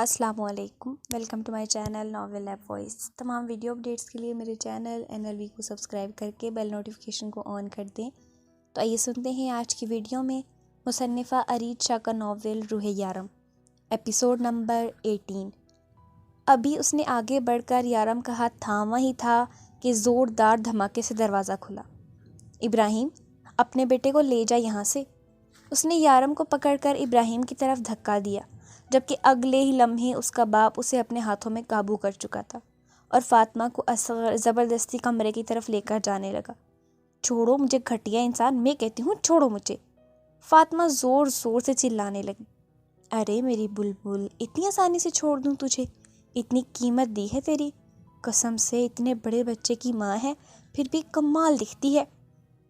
السلام علیکم، welcome to my channel novel app voice. تمام ویڈیو اپڈیٹس کے لیے میرے چینل NLV کو سبسکرائب کر کے بیل نوٹیفیکیشن کو آن کر دیں۔ تو آئیے سنتے ہیں آج کی ویڈیو میں مصنفہ ارید شاہ کا ناول روح یارم، ایپیسوڈ نمبر 18۔ ابھی اس نے آگے بڑھ کر یارم کا ہاتھ تھاما ہی تھا کہ زوردار دھماکے سے دروازہ کھلا۔ ابراہیم، اپنے بیٹے کو لے جا یہاں سے۔ اس نے یارم کو پکڑ کر ابراہیم کی طرف دھکا دیا، جبکہ اگلے ہی لمحے اس کا باپ اسے اپنے ہاتھوں میں قابو کر چکا تھا اور فاطمہ کو اصغر زبردستی کمرے کی طرف لے کر جانے لگا۔ چھوڑو مجھے گھٹیا انسان، میں کہتی ہوں چھوڑو مجھے، فاطمہ زور زور سے چلانے لگی۔ ارے میری بلبل، اتنی آسانی سے چھوڑ دوں تجھے؟ اتنی قیمت دی ہے تیری، قسم سے اتنے بڑے بچے کی ماں ہے پھر بھی کمال دکھتی ہے۔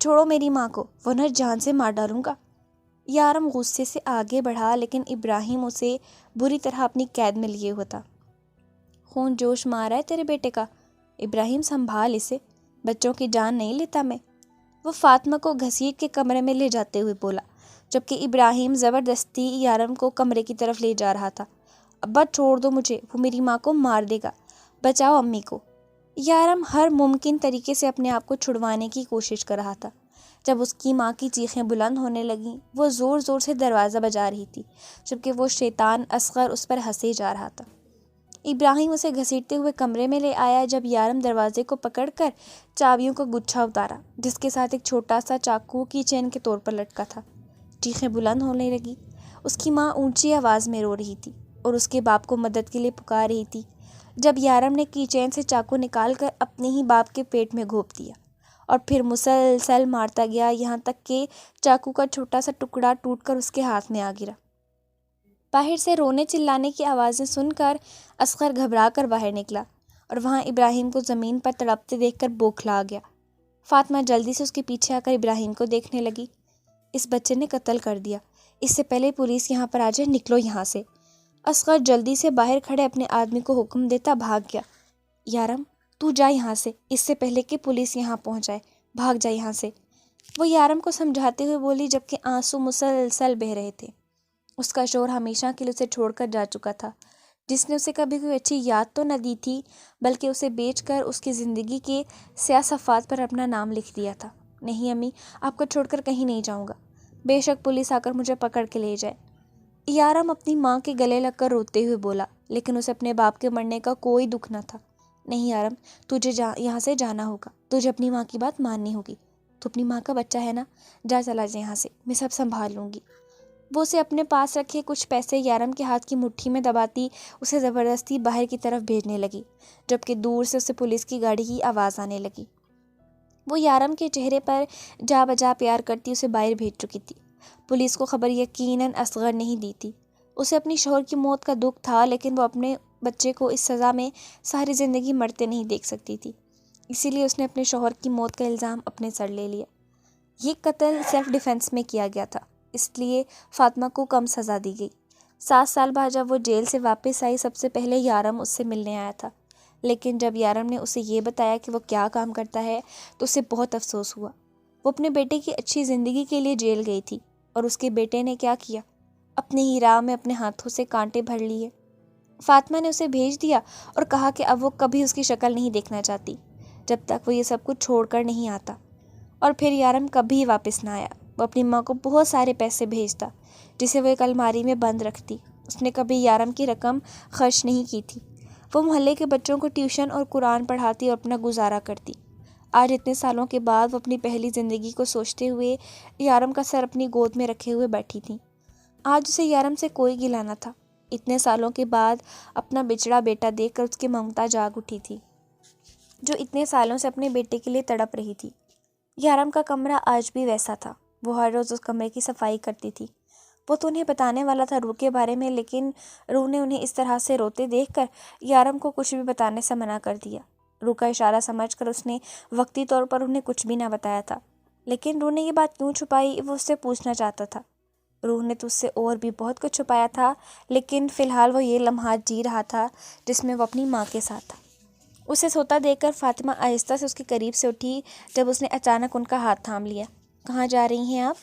چھوڑو میری ماں کو ورنہ جان سے مار ڈالوں گا۔ یارم غصے سے آگے بڑھا، لیکن ابراہیم اسے بری طرح اپنی قید میں لیے ہوا تھا۔ خون جوش مارا ہے تیرے بیٹے کا، ابراہیم سنبھال اسے، بچوں کی جان نہیں لیتا میں، وہ فاطمہ کو گھسیٹ کے کمرے میں لے جاتے ہوئے بولا، جبکہ ابراہیم زبردستی یارم کو کمرے کی طرف لے جا رہا تھا۔ ابا چھوڑ دو مجھے، وہ میری ماں کو مار دے گا، بچاؤ امی کو۔ یارم ہر ممکن طریقے سے اپنے آپ کو چھڑوانے کی کوشش کر رہا تھا۔ جب اس کی ماں کی چیخیں بلند ہونے لگیں، وہ زور زور سے دروازہ بجا رہی تھی، جبکہ وہ شیطان اصغر اس پر ہنسے جا رہا تھا۔ ابراہیم اسے گھسیٹتے ہوئے کمرے میں لے آیا۔ جب یارم دروازے کو پکڑ کر چابیوں کا گچھا اتارا، جس کے ساتھ ایک چھوٹا سا چاقو کی چین کے طور پر لٹکا تھا، چیخیں بلند ہونے لگی۔ اس کی ماں اونچی آواز میں رو رہی تھی اور اس کے باپ کو مدد کے لیے پکار رہی تھی۔ جب یارم نے کی چین سے چاقو نکال کر اپنے ہی باپ کے پیٹ میں گھونپ دیا اور پھر مسلسل مارتا گیا، یہاں تک کہ چاقو کا چھوٹا سا ٹکڑا ٹوٹ کر اس کے ہاتھ میں آ گرا۔ باہر سے رونے چلانے کی آوازیں سن کر اصغر گھبرا کر باہر نکلا اور وہاں ابراہیم کو زمین پر تڑپتے دیکھ کر بوکھلا آ گیا۔ فاطمہ جلدی سے اس کے پیچھے آ کر ابراہیم کو دیکھنے لگی۔ اس بچے نے قتل کر دیا، اس سے پہلے پولیس یہاں پر آ جائے، نکلو یہاں سے۔ اصغر جلدی سے باہر کھڑے اپنے آدمی کو حکم دیتا بھاگ گیا۔ یارم تو جا یہاں سے، اس سے پہلے کہ پولیس یہاں پہنچ جائے، بھاگ جا یہاں سے، وہ یارم کو سمجھاتے ہوئے بولی، جبکہ آنسو مسلسل بہہ رہے تھے۔ اس کا شوہر ہمیشہ کے لیے اسے چھوڑ کر جا چکا تھا، جس نے اسے کبھی کوئی اچھی یاد تو نہ دی تھی، بلکہ اسے بیچ کر اس کی زندگی کے سیاہ صفحات پر اپنا نام لکھ دیا تھا۔ نہیں امی، آپ کو چھوڑ کر کہیں نہیں جاؤں گا، بے شک پولیس آ کر مجھے پکڑ کے لے جائے، یارم اپنی ماں کے گلے لگ کر روتے ہوئے بولا، لیکن اسے اپنے باپ کے مرنے کا کوئی دکھ نہ تھا۔ نہیں یارم، تجھے یہاں سے جانا ہوگا، تجھے اپنی ماں کی بات ماننی ہوگی، تو اپنی ماں کا بچہ ہے نا، جا چلا جا یہاں سے، میں سب سنبھال لوں گی۔ وہ اسے اپنے پاس رکھے کچھ پیسے یارم کے ہاتھ کی مٹھی میں دباتی اسے زبردستی باہر کی طرف بھیجنے لگی، جبکہ دور سے اسے پولیس کی گاڑی کی آواز آنے لگی۔ وہ یارم کے چہرے پر جا بجا پیار کرتی اسے باہر بھیج چکی تھی۔ پولیس کو خبر یقیناً اصغر نہیں دی تھی۔ اسے اپنی شوہر کی موت کا دکھ تھا، لیکن وہ اپنے بچے کو اس سزا میں ساری زندگی مرتے نہیں دیکھ سکتی تھی، اسی لیے اس نے اپنے شوہر کی موت کا الزام اپنے سر لے لیا۔ یہ قتل سیلف ڈیفنس میں کیا گیا تھا، اس لیے فاطمہ کو کم سزا دی گئی۔ 7 سال بعد جب وہ جیل سے واپس آئی، سب سے پہلے یارم اس سے ملنے آیا تھا، لیکن جب یارم نے اسے یہ بتایا کہ وہ کیا کام کرتا ہے تو اسے بہت افسوس ہوا۔ وہ اپنے بیٹے کی اچھی زندگی کے لیے جیل گئی تھی، اور اس کے بیٹے نے کیا کیا، اپنی ہی راہ میں اپنے ہاتھوں سے کانٹے بھر لیے۔ فاطمہ نے اسے بھیج دیا اور کہا کہ اب وہ کبھی اس کی شکل نہیں دیکھنا چاہتی جب تک وہ یہ سب کچھ چھوڑ کر نہیں آتا۔ اور پھر یارم کبھی واپس نہ آیا۔ وہ اپنی ماں کو بہت سارے پیسے بھیجتا، جسے وہ ایک الماری میں بند رکھتی۔ اس نے کبھی یارم کی رقم خرچ نہیں کی تھی۔ وہ محلے کے بچوں کو ٹیوشن اور قرآن پڑھاتی اور اپنا گزارا کرتی۔ آج اتنے سالوں کے بعد وہ اپنی پہلی زندگی کو سوچتے ہوئے یارم کا سر اپنی گود میں رکھے ہوئے بیٹھی تھی۔ آج اسے یارم سے کوئی گلہ نہ تھا۔ اتنے سالوں کے بعد اپنا بچڑا بیٹا دیکھ کر اس کی ممتا جاگ اٹھی تھی، جو اتنے سالوں سے اپنے بیٹے کے لیے تڑپ رہی تھی۔ یارم کا کمرہ آج بھی ویسا تھا۔ وہ ہر روز اس کمرے کی صفائی کرتی تھی۔ وہ تو انہیں بتانے والا تھا روح کے بارے میں، لیکن روح نے انہیں اس طرح سے روتے دیکھ کر یارم کو کچھ بھی بتانے سے منع کر دیا۔ روح کا اشارہ سمجھ کر اس نے وقتی طور پر انہیں کچھ بھی نہ بتایا تھا، لیکن روح نے یہ بات کیوں چھپائی، وہ اس سے پوچھنا چاہتا تھا۔ روح نے تو اس سے اور بھی بہت کچھ چھپایا تھا، لیکن فی الحال وہ یہ لمحات جی رہا تھا جس میں وہ اپنی ماں کے ساتھ تھا۔ اسے سوتا دیکھ کر فاطمہ آہستہ سے اس کے قریب سے اٹھی، جب اس نے اچانک ان کا ہاتھ تھام لیا۔ کہاں جا رہی ہیں آپ؟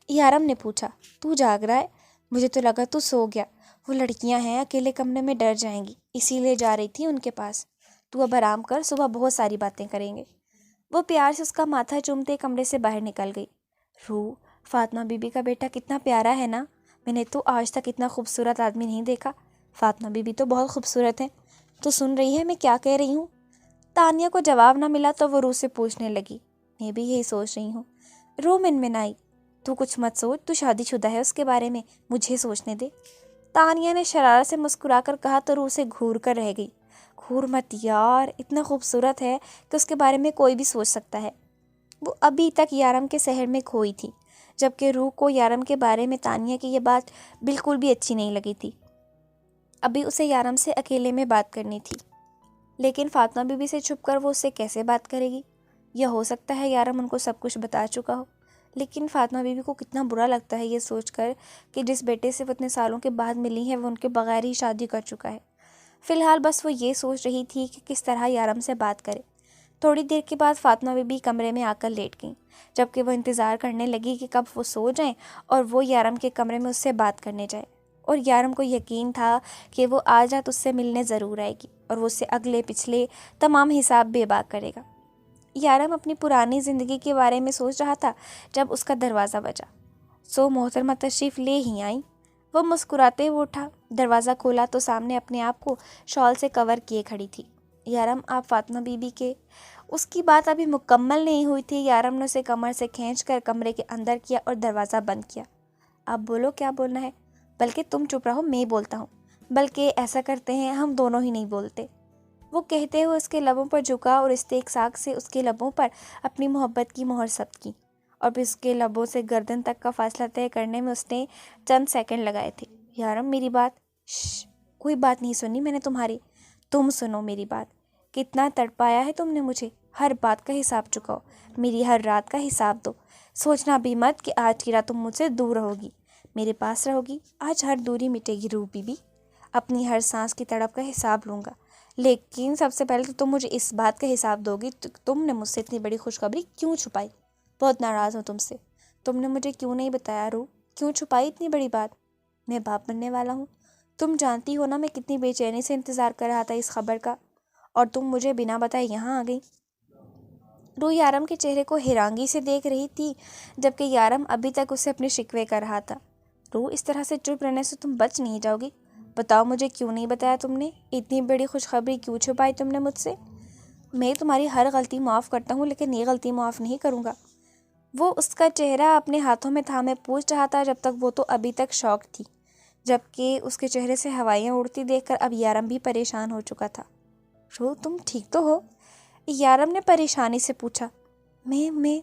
یارم نے پوچھا۔ تو جاگ رہا ہے؟ مجھے تو لگا تو سو گیا۔ وہ لڑکیاں ہیں، اکیلے کمرے میں ڈر جائیں گی، اسی لیے جا رہی تھی ان کے پاس۔ تو اب آرام کر، صبح بہت ساری باتیں کریں گے۔ وہ پیار سے اس کا ماتھا چومتے کمرے سے باہر نکل گئی۔ روح، فاطمہ بی بی کا بیٹا کتنا پیارا ہے نا، میں نے تو آج تک اتنا خوبصورت آدمی نہیں دیکھا۔ فاطمہ بی بی تو بہت خوبصورت ہیں۔ تو سن رہی ہے میں کیا کہہ رہی ہوں؟ تانیہ کو جواب نہ ملا تو وہ روح سے پوچھنے لگی، میں بھی یہی سوچ رہی ہوں۔ روح منمنائی، تو کچھ مت سوچ، تو شادی شدہ ہے، اس کے بارے میں مجھے سوچنے دے۔ تانیہ نے شرارت سے مسکرا کر کہا تو روح سے گھور کر رہ گئی۔ گھور مت یار، اتنا خوبصورت ہے کہ اس کے بارے میں کوئی بھی سوچ سکتا ہے۔ وہ ابھی تک یارم کے سحر میں کھوئی تھی، جبکہ روح کو یارم کے بارے میں تانیہ کی یہ بات بالکل بھی اچھی نہیں لگی تھی۔ ابھی اسے یارم سے اکیلے میں بات کرنی تھی، لیکن فاطمہ بی بی سے چھپ کر وہ اس سے کیسے بات کرے گی؟ یا ہو سکتا ہے یارم ان کو سب کچھ بتا چکا ہو، لیکن فاطمہ بی بی کو کتنا برا لگتا ہے یہ سوچ کر کہ جس بیٹے سے وہ اتنے سالوں کے بعد ملی ہے وہ ان کے بغیر ہی شادی کر چکا ہے۔ فی الحال بس وہ یہ سوچ رہی تھی کہ کس طرح یارم سے بات کرے۔ تھوڑی دیر کے بعد فاطمہ بی بی کمرے میں آ کر لیٹ گئیں، جبکہ وہ انتظار کرنے لگی کہ کب وہ سو جائیں اور وہ یارم کے کمرے میں اس سے بات کرنے جائے۔ اور یارم کو یقین تھا کہ وہ آج رات اس سے ملنے ضرور آئے گی اور وہ اس سے اگلے پچھلے تمام حساب بے باک کرے گا۔ یارم اپنی پرانی زندگی کے بارے میں سوچ رہا تھا جب اس کا دروازہ بجا۔ سو محترمہ تشریف لے ہی آئیں۔ وہ مسکراتے ہوئے اٹھا، دروازہ کھولا تو سامنے اپنے آپ کو شال سے کور کیے کھڑی تھی۔ یارم، آپ فاطمہ بی بی کے؟ اس کی بات ابھی مکمل نہیں ہوئی تھی، یارم نے اسے کمر سے کھینچ کر کمرے کے اندر کیا اور دروازہ بند کیا۔ آپ بولو کیا بولنا ہے، بلکہ تم چپ رہو، میں بولتا ہوں، بلکہ ایسا کرتے ہیں ہم دونوں ہی نہیں بولتے۔ وہ کہتے ہوئے اس کے لبوں پر جھکا اور استحقاق سے اس کے لبوں پر اپنی محبت کی مہر ثبت کی، اور پھر اس کے لبوں سے گردن تک کا فاصلہ طے کرنے میں اس نے چند سیکنڈ لگائے تھے۔ یارم میری بات، کوئی بات نہیں سنی میں نے تمہاری، تم سنو میری بات۔ کتنا تڑپایا ہے تم نے مجھے، ہر بات کا حساب چکاؤ، میری ہر رات کا حساب دو۔ سوچنا بھی مت کہ آج کی رات تم مجھ سے دور رہو گی، میرے پاس رہو گی۔ آج ہر دوری مٹے گی روح بی بی، اپنی ہر سانس کی تڑپ کا حساب لوں گا، لیکن سب سے پہلے تو تم مجھے اس بات کا حساب دو گی تم نے مجھ سے اتنی بڑی خوشخبری کیوں چھپائی۔ بہت ناراض ہوں تم سے، تم نے مجھے کیوں نہیں بتایا روح، کیوں چھپائی اتنی بڑی بات؟ میں باپ بننے والا ہوں، تم جانتی ہو نا میں کتنی بے چینی سے انتظار کر رہا تھا اس خبر کا، اور تم مجھے بنا بتائے یہاں آ گئی۔ روح یارم کے چہرے کو حیرانگی سے دیکھ رہی تھی، جبکہ یارم ابھی تک اسے اپنے شکوے کر رہا تھا۔ روح، اس طرح سے چپ رہنے سے تم بچ نہیں جاؤ گی، بتاؤ مجھے کیوں نہیں بتایا تم نے، اتنی بڑی خوشخبری کیوں چھپائی تم نے مجھ سے؟ میں تمہاری ہر غلطی معاف کرتا ہوں، لیکن یہ غلطی معاف نہیں کروں گا۔ وہ اس کا چہرہ اپنے ہاتھوں میں تھامے پوچھ رہا تھا، جب تک وہ تو ابھی تک شاک تھی، جبکہ اس کے چہرے سے ہوائیاں اڑتی دیکھ کر اب یارم بھی پریشان ہو چکا تھا۔ روح، تم ٹھیک تو ہو؟ یارم نے پریشانی سے پوچھا۔ میں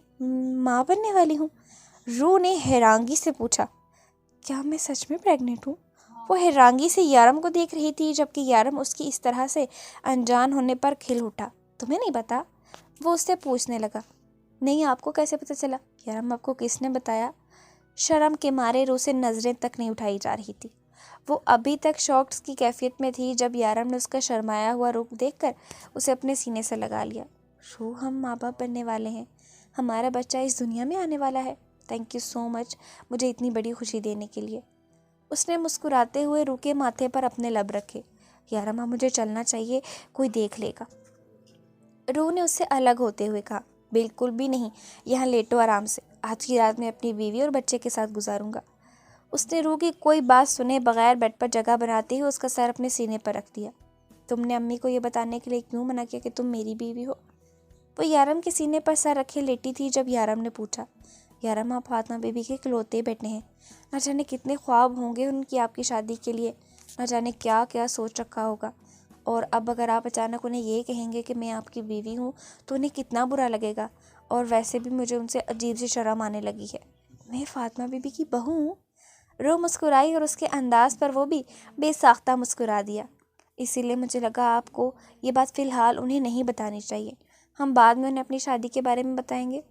ماں بننے والی ہوں؟ روح نے حیرانگی سے پوچھا۔ کیا میں سچ میں پریگننٹ ہوں؟ وہ حیرانگی سے یارم کو دیکھ رہی تھی، جبکہ یارم اس کی اس طرح سے انجان ہونے پر کھل اٹھا۔ تمہیں نہیں پتا؟ وہ اس سے پوچھنے لگا۔ نہیں، آپ کو کیسے پتہ چلا؟ یارم، آپ کو کس نے بتایا؟ شرم کے مارے روح سے نظریں تک نہیں اٹھائی جا رہی تھی، وہ ابھی تک شاکس کی کیفیت میں تھی جب یارم نے اس کا شرمایا ہوا رخ دیکھ کر اسے اپنے سینے سے لگا لیا۔ روح، ہم ماں باپ بننے والے ہیں، ہمارا بچہ اس دنیا میں آنے والا ہے۔ تھینک یو سو مچ مجھے اتنی بڑی خوشی دینے کے لیے۔ اس نے مسکراتے ہوئے روح کے ماتھے پر اپنے لب رکھے۔ یارم، اب مجھے چلنا چاہیے، کوئی دیکھ لے گا۔ روح نے اس سے الگ ہوتے ہوئے کہا۔ بالکل بھی نہیں، یہاں لیٹو آرام سے، آج کی رات میں اپنی بیوی اور بچے کے ساتھ گزاروں گا۔ اس نے روح کی کوئی بات سنے بغیر بیڈ پر جگہ بناتے ہوئے اس کا سر اپنے سینے پر رکھ دیا۔ تم نے امی کو یہ بتانے کے لیے کیوں منع کیا کہ تم میری بیوی ہو؟ وہ یارم کے سینے پر سر رکھے لیٹی تھی جب یارم نے پوچھا۔ یارم، آپ فاطمہ بیوی کے اکلوتے بیٹے ہیں، نہ جانے کتنے خواب ہوں گے ان کی آپ کی شادی کے لیے، نہ جانے کیا کیا سوچ رکھا ہوگا، اور اب اگر آپ اچانک انہیں یہ کہیں گے کہ میں آپ کی بیوی ہوں تو انہیں کتنا برا لگے گا، اور ویسے بھی مجھے ان سے عجیب سی شرم آنے لگی ہے۔ میں فاطمہ بیوی کی بہو ہوں؟ روح مسکرائی اور اس کے انداز پر وہ بھی بے ساختہ مسکرا دیا۔ اسی لیے مجھے لگا آپ کو یہ بات فی الحال انہیں نہیں بتانی چاہیے، ہم بعد میں انہیں اپنی شادی کے بارے میں بتائیں گے۔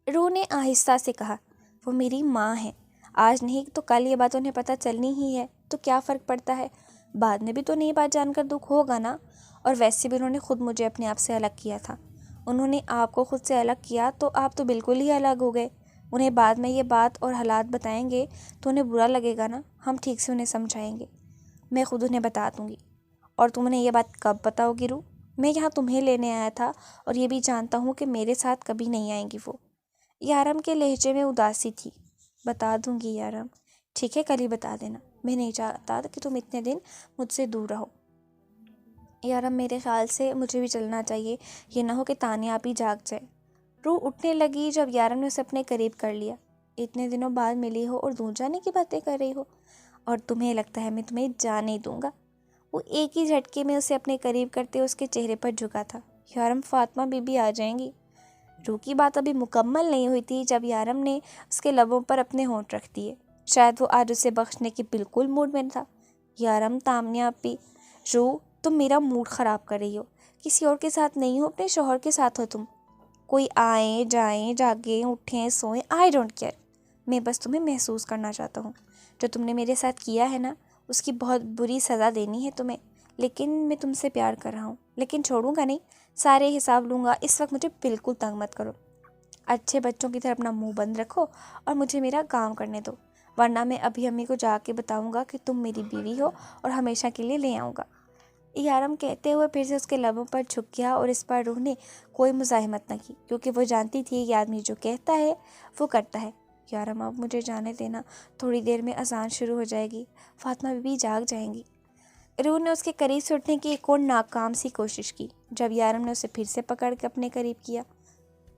روح نے آہستہ سے کہا۔ وہ میری ماں ہے، آج نہیں تو کل یہ بات انہیں پتہ چلنی ہی ہے، تو کیا فرق پڑتا ہے، بعد میں بھی تو نئی بات جان کر دکھ ہوگا نا، اور ویسے بھی انہوں نے خود مجھے اپنے آپ سے الگ کیا تھا، انہوں نے آپ کو خود سے الگ کیا تو آپ تو بالکل ہی الگ ہو گئے، انہیں بعد میں یہ بات اور حالات بتائیں گے تو انہیں برا لگے گا نا، ہم ٹھیک سے انہیں سمجھائیں گے، میں خود انہیں بتا دوں گی۔ اور تم انہیں یہ بات کب بتاؤ گی رو؟ میں یہاں تمہیں لینے آیا تھا اور یہ بھی جانتا ہوں کہ میرے ساتھ کبھی نہیں آئیں گی وہ۔ یارم کے لہجے میں اداسی تھی۔ بتا دوں گی یارم، ٹھیک ہے کل ہی بتا دینا، میں نہیں چاہتا کہ تم اتنے دن مجھ سے دور رہو۔ یارم میرے خیال سے مجھے بھی چلنا چاہیے، یہ نہ ہو کہ تانیہ آپ ہی جاگ جائے۔ روح اٹھنے لگی جب یارم نے اسے اپنے قریب کر لیا۔ اتنے دنوں بعد ملی ہو اور دور جانے کی باتیں کر رہی ہو، اور تمہیں لگتا ہے میں تمہیں جانے دوں گا؟ وہ ایک ہی جھٹکے میں اسے اپنے قریب کرتے اس کے چہرے پر جھکا تھا۔ یارم فاطمہ بی بی آ جائیں گی۔ روح کی بات ابھی مکمل نہیں ہوئی تھی جب یارم نے اس کے لبوں پر اپنے ہونٹ رکھ دیے۔ شاید وہ آج اسے بخشنے کے بالکل موڈ میں تھا۔ یارم تانیہ اپی، روح تم میرا موڈ خراب کر رہی ہو، کسی اور کے ساتھ نہیں ہو، اپنے شوہر کے ساتھ ہو تم۔ کوئی آئیں جائیں جاگیں اٹھیں سوئیں، آئی ڈونٹ کیئر، میں بس تمہیں محسوس کرنا چاہتا ہوں۔ جو تم نے میرے ساتھ کیا ہے نا، اس کی بہت بری سزا دینی ہے تمہیں، لیکن میں تم سے پیار کر رہا ہوں، لیکن چھوڑوں گا نہیں، سارے حساب لوں گا۔ اس وقت مجھے بالکل تنگ مت کرو، اچھے بچوں کی طرح اپنا منہ بند رکھو اور مجھے میرا کام کرنے دو، ورنہ میں ابھی امی کو جا کے بتاؤں گا کہ تم میری بیوی ہو اور ہمیشہ کے لیے لے آؤں گا۔ یارم کہتے ہوئے پھر سے اس کے لبوں پر جھک گیا اور اس پر روح نے کوئی مزاحمت نہ کی، کیونکہ وہ جانتی تھی کہ آدمی جو کہتا ہے وہ کرتا ہے۔ یارم اب مجھے جانے دینا، تھوڑی دیر میں اذان شروع ہو جائے گی، فاطمہ بی بی جاگ جائیں گی۔ روح نے اس کے قریب سے اٹھنے کی ایک اور ناکام سی کوشش کی جب یارم نے اسے پھر سے پکڑ کے اپنے قریب کیا۔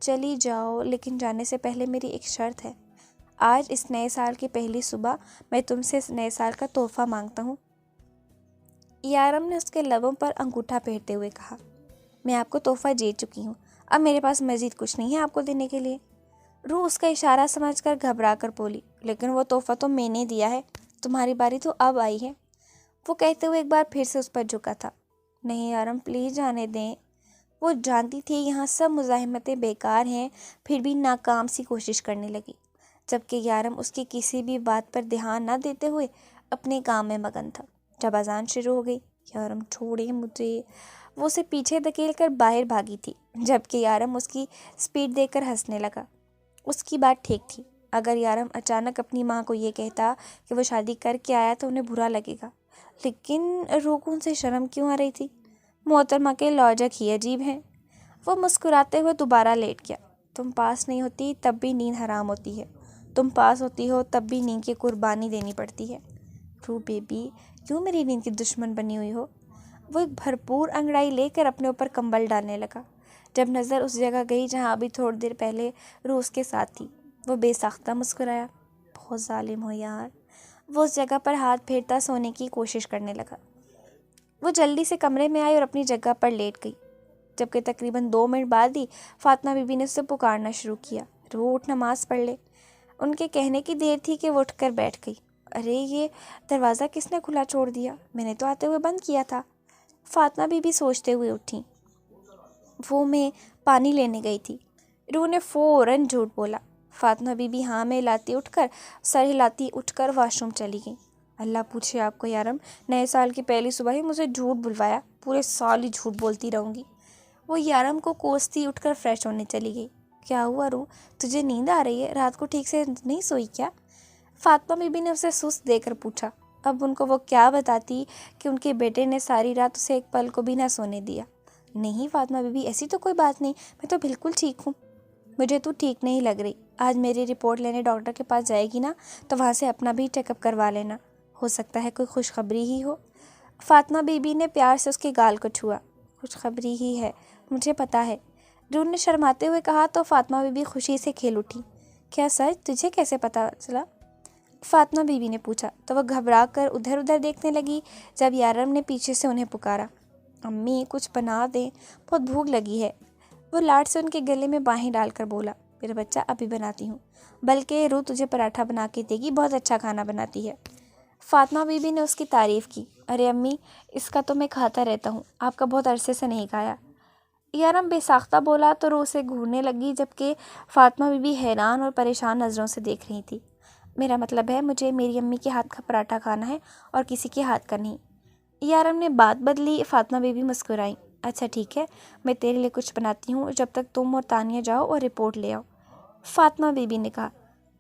چلی جاؤ، لیکن جانے سے پہلے میری ایک شرط ہے۔ آج اس نئے سال کی پہلی صبح میں تم سے اس نئے سال کا تحفہ مانگتا ہوں۔ یارم نے اس کے لبوں پر انگوٹھا پھیرتے ہوئے کہا، میں آپ کو تحفہ دے چکی ہوں، اب میرے پاس مزید کچھ نہیں ہے آپ کو دینے کے لیے۔ روح اس کا اشارہ سمجھ کر گھبرا کر بولی، لیکن وہ تحفہ تو میں نے دیا ہے، تمہاری باری تو اب آئی ہے۔ وہ کہتے ہوئے ایک بار پھر سے اس پر جھکا تھا۔ نہیں یارم پلیز جانے دیں۔ وہ جانتی تھی یہاں سب مزاحمتیں بیکار ہیں، پھر بھی ناکام سی کوشش کرنے لگی، جبکہ یارم اس کی کسی بھی بات پر دھیان نہ دیتے ہوئے اپنے کام میں مگن تھا۔ جب اذان شروع ہو گئی، یارم چھوڑے مجھے، وہ اسے پیچھے دھکیل کر باہر بھاگی تھی، جبکہ یارم اس کی سپیڈ دیکھ کر ہنسنے لگا۔ اس کی بات ٹھیک تھی، اگر یارم اچانک اپنی ماں کو یہ کہتا کہ وہ شادی کر کے آیا تو انہیں برا لگے گا، لیکن روح کو ان سے شرم کیوں آ رہی تھی؟ محترمہ کے لاجک ہی عجیب ہیں۔ وہ مسکراتے ہوئے دوبارہ لیٹ گیا۔ تم پاس نہیں ہوتی تب بھی نیند حرام ہوتی ہے، تم پاس ہوتی ہو تب بھی نیند کی قربانی دینی پڑتی ہے۔ روح بیبی کیوں میری نیند کی دشمن بنی ہوئی ہو؟ وہ ایک بھرپور انگڑائی لے کر اپنے اوپر کمبل ڈالنے لگا۔ جب نظر اس جگہ گئی جہاں ابھی تھوڑی دیر پہلے روح اس کے ساتھ تھی، وہ بے ساختہ مسکرایا۔ بہت ظالم ہو یار۔ وہ اس جگہ پر ہاتھ پھیرتا سونے کی کوشش کرنے لگا۔ وہ جلدی سے کمرے میں آئی اور اپنی جگہ پر لیٹ گئی، جبکہ تقریباً 2 منٹ بعد ہی فاطمہ بی بی نے اسے پکارنا شروع کیا، روح اٹھ نماز پڑھ لے۔ ان کے کہنے کی دیر تھی کہ وہ اٹھ کر بیٹھ گئی۔ ارے یہ دروازہ کس نے کھلا چھوڑ دیا؟ میں نے تو آتے ہوئے بند کیا تھا۔ فاطمہ بی بی سوچتے ہوئے اٹھیں۔ وہ میں پانی لینے گئی تھی۔ روح نے فوراً جھوٹ بولا۔ فاطمہ بی بی ہاں میں لاتی سر ہلاتی اٹھ کر واش روم چلی گئی۔ اللہ پوچھے آپ کو یارم، نئے سال کی پہلی صبح ہی مجھے جھوٹ بلوایا، پورے سال ہی جھوٹ بولتی رہوں گی۔ وہ یارم کو کوستی اٹھ کر فریش ہونے چلی گئی۔ کیا ہوا روح، تجھے نیند آ رہی ہے؟ رات کو ٹھیک سے نہیں سوئی کیا؟ فاطمہ بی بی نے اسے سست دے کر پوچھا۔ اب ان کو وہ کیا بتاتی کہ ان کے بیٹے نے ساری رات اسے ایک پل کو بھی نہ سونے دیا۔ نہیں فاطمہ بی بی ایسی تو کوئی بات نہیں، میں تو بالکل ٹھیک ہوں۔ مجھے تو ٹھیک نہیں لگ رہی، آج میری رپورٹ لینے ڈاکٹر کے پاس جائے گی نا، تو وہاں سے اپنا بھی چیک اپ کروا لینا، ہو سکتا ہے کوئی خوشخبری ہی ہو۔ فاطمہ بی بی نے پیار سے اس کے گال کو چھوا۔ خوشخبری ہی ہے، مجھے پتا ہے، روح نے شرماتے ہوئے کہا تو فاطمہ بی بی خوشی سے کھیل اٹھی۔ کیا سچ؟ تجھے کیسے پتا چلا؟ فاطمہ بی بی نے پوچھا تو وہ گھبرا کر ادھر ادھر دیکھنے لگی جب یارم نے پیچھے سے انہیں پکارا، امی کچھ بنا دیں، بہت بھوک لگی ہے۔ وہ لاڈ سے ان کے گلے میں باہیں ڈال کر بولا، میرا بچہ ابھی بناتی ہوں، بلکہ روح تجھے پراٹھا بنا کے دے گی، بہت اچھا کھانا بناتی ہے۔ فاطمہ بی بی نے اس کی تعریف کی۔ ارے امی اس کا تو میں کھاتا رہتا ہوں، آپ کا بہت عرصے سے نہیں کھایا۔ یارم بے ساختہ بولا تو روح سے گھورنے لگی، جبکہ فاطمہ بی بی حیران اور پریشان نظروں سے دیکھ رہی تھی۔ میرا مطلب ہے مجھے میری امی کے ہاتھ کا پراٹھا کھانا ہے اور کسی کے ہاتھ کا نہیں۔ یارم نے بات بدلی۔ فاطمہ بی بی مسکرائیں۔ اچھا ٹھیک ہے، میں تیرے لیے کچھ بناتی ہوں، جب تک تم اور تانیہ جاؤ اور رپورٹ لے آؤ۔ فاطمہ بی بی نے کہا،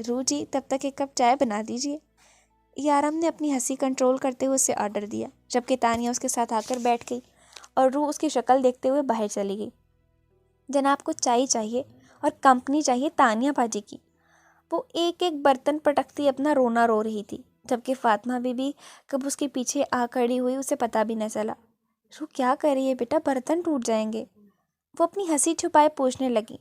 رو جی تب تک ایک کپ چائے بنا دیجیے۔ یارم نے اپنی ہنسی کنٹرول کرتے ہوئے اسے آرڈر دیا، جبکہ تانیہ اس کے ساتھ آ کر بیٹھ گئی اور رو اس کی شکل دیکھتے ہوئے باہر چلی گئی۔ جناب کو چائے چاہیے اور کمپنی چاہیے تانیہ باجی کی۔ وہ ایک ایک برتن پٹکتی اپنا رونا رو رہی تھی، جبکہ فاطمہ بی بی کب اس کے پیچھے آ کھڑی ہوئی اسے پتہ بھی نہ چلا۔ رو کیا کر رہی ہے بیٹا، برتن ٹوٹ جائیں گے۔ وہ اپنی ہنسی چھپائے پوچھنے لگی۔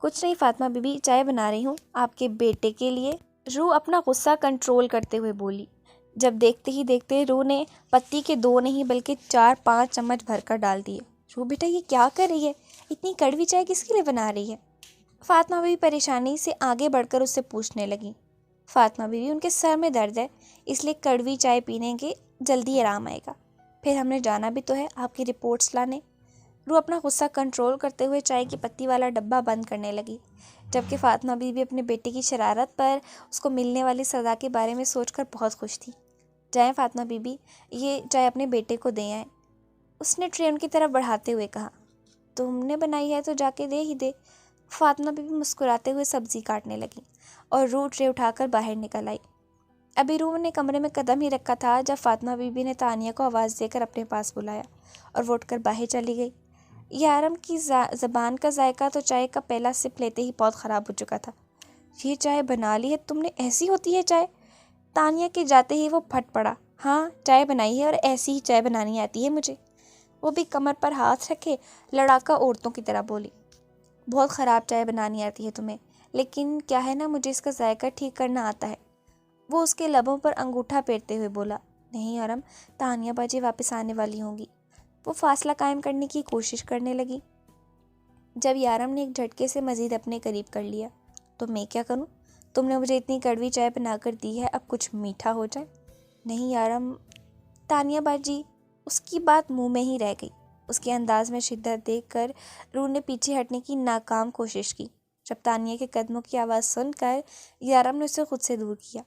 کچھ نہیں فاطمہ بی بی، چائے بنا رہی ہوں آپ کے بیٹے کے لیے۔ رو اپنا غصہ کنٹرول کرتے ہوئے بولی، جب دیکھتے ہی دیکھتے رو نے پتی کے 2 نہیں بلکہ 4-5 چمچ بھر کر ڈال دیے۔ رو بیٹا یہ کیا کر رہی ہے، اتنی کڑوی چائے کس کے لیے بنا رہی ہے؟ فاطمہ بی بی پریشانی سے آگے بڑھ کر اس سے پوچھنے لگی۔ فاطمہ بی بی ان کے سر میں درد ہے، اس لیے کڑوی چائے پینے کے جلدی آرام آئے گا، پھر ہم نے جانا بھی تو ہے آپ کی رپورٹس لانے۔ رو اپنا غصہ کنٹرول کرتے ہوئے چائے کی پتی والا ڈبہ بند کرنے لگی، جبکہ فاطمہ بی بی اپنے بیٹے کی شرارت پر اس کو ملنے والی سزا کے بارے میں سوچ کر بہت خوش تھی۔ جائیں فاطمہ بی بی، یہ چائے اپنے بیٹے کو دے آئیں، اس نے ٹرے ان کی طرف بڑھاتے ہوئے کہا۔ تم نے بنائی ہے تو جا کے دے ہی دے۔ فاطمہ بی بی مسکراتے ہوئے سبزی کاٹنے لگی اور رو ٹرے اٹھا کر باہر نکل آئی۔ ابھی رو نے کمرے میں قدم ہی رکھا تھا جب فاطمہ بی بی نے تانیہ کو آواز دے کر اپنے پاس بلایا اور وہ اٹھ کر باہر چلی گئی۔ یارم کی زبان کا ذائقہ تو چائے کا پہلا سپ لیتے ہی بہت خراب ہو چکا تھا۔ یہ چائے بنا لی ہے تم نے، ایسی ہوتی ہے چائے؟ تانیہ کے جاتے ہی وہ پھٹ پڑا۔ ہاں چائے بنائی ہے اور ایسی ہی چائے بنانی آتی ہے مجھے۔ وہ بھی کمر پر ہاتھ رکھے لڑاکا عورتوں کی طرح بولی۔ بہت خراب چائے بنانی آتی ہے تمہیں، لیکن کیا ہے نا مجھے اس کا ذائقہ ٹھیک کرنا آتا ہے۔ وہ اس کے لبوں پر انگوٹھا پھیرتے ہوئے بولا۔ نہیں یارم، تانیہ باجی واپس آنے والی ہوں گی۔ وہ فاصلہ قائم کرنے کی کوشش کرنے لگی۔ جب یارم نے ایک جھٹکے سے مزید اپنے قریب کر لیا، تو میں کیا کروں؟ تم نے مجھے اتنی کڑوی چائے بنا کر دی ہے، اب کچھ میٹھا ہو جائے۔ نہیں یارم، تانیہ باجی، اس کی بات منہ میں ہی رہ گئی۔ اس کے انداز میں شدت دیکھ کر رو نے پیچھے ہٹنے کی ناکام کوشش کی۔ جب تانیہ کے قدموں کی آواز سن کر یارم نے اسے خود سے دور کیا۔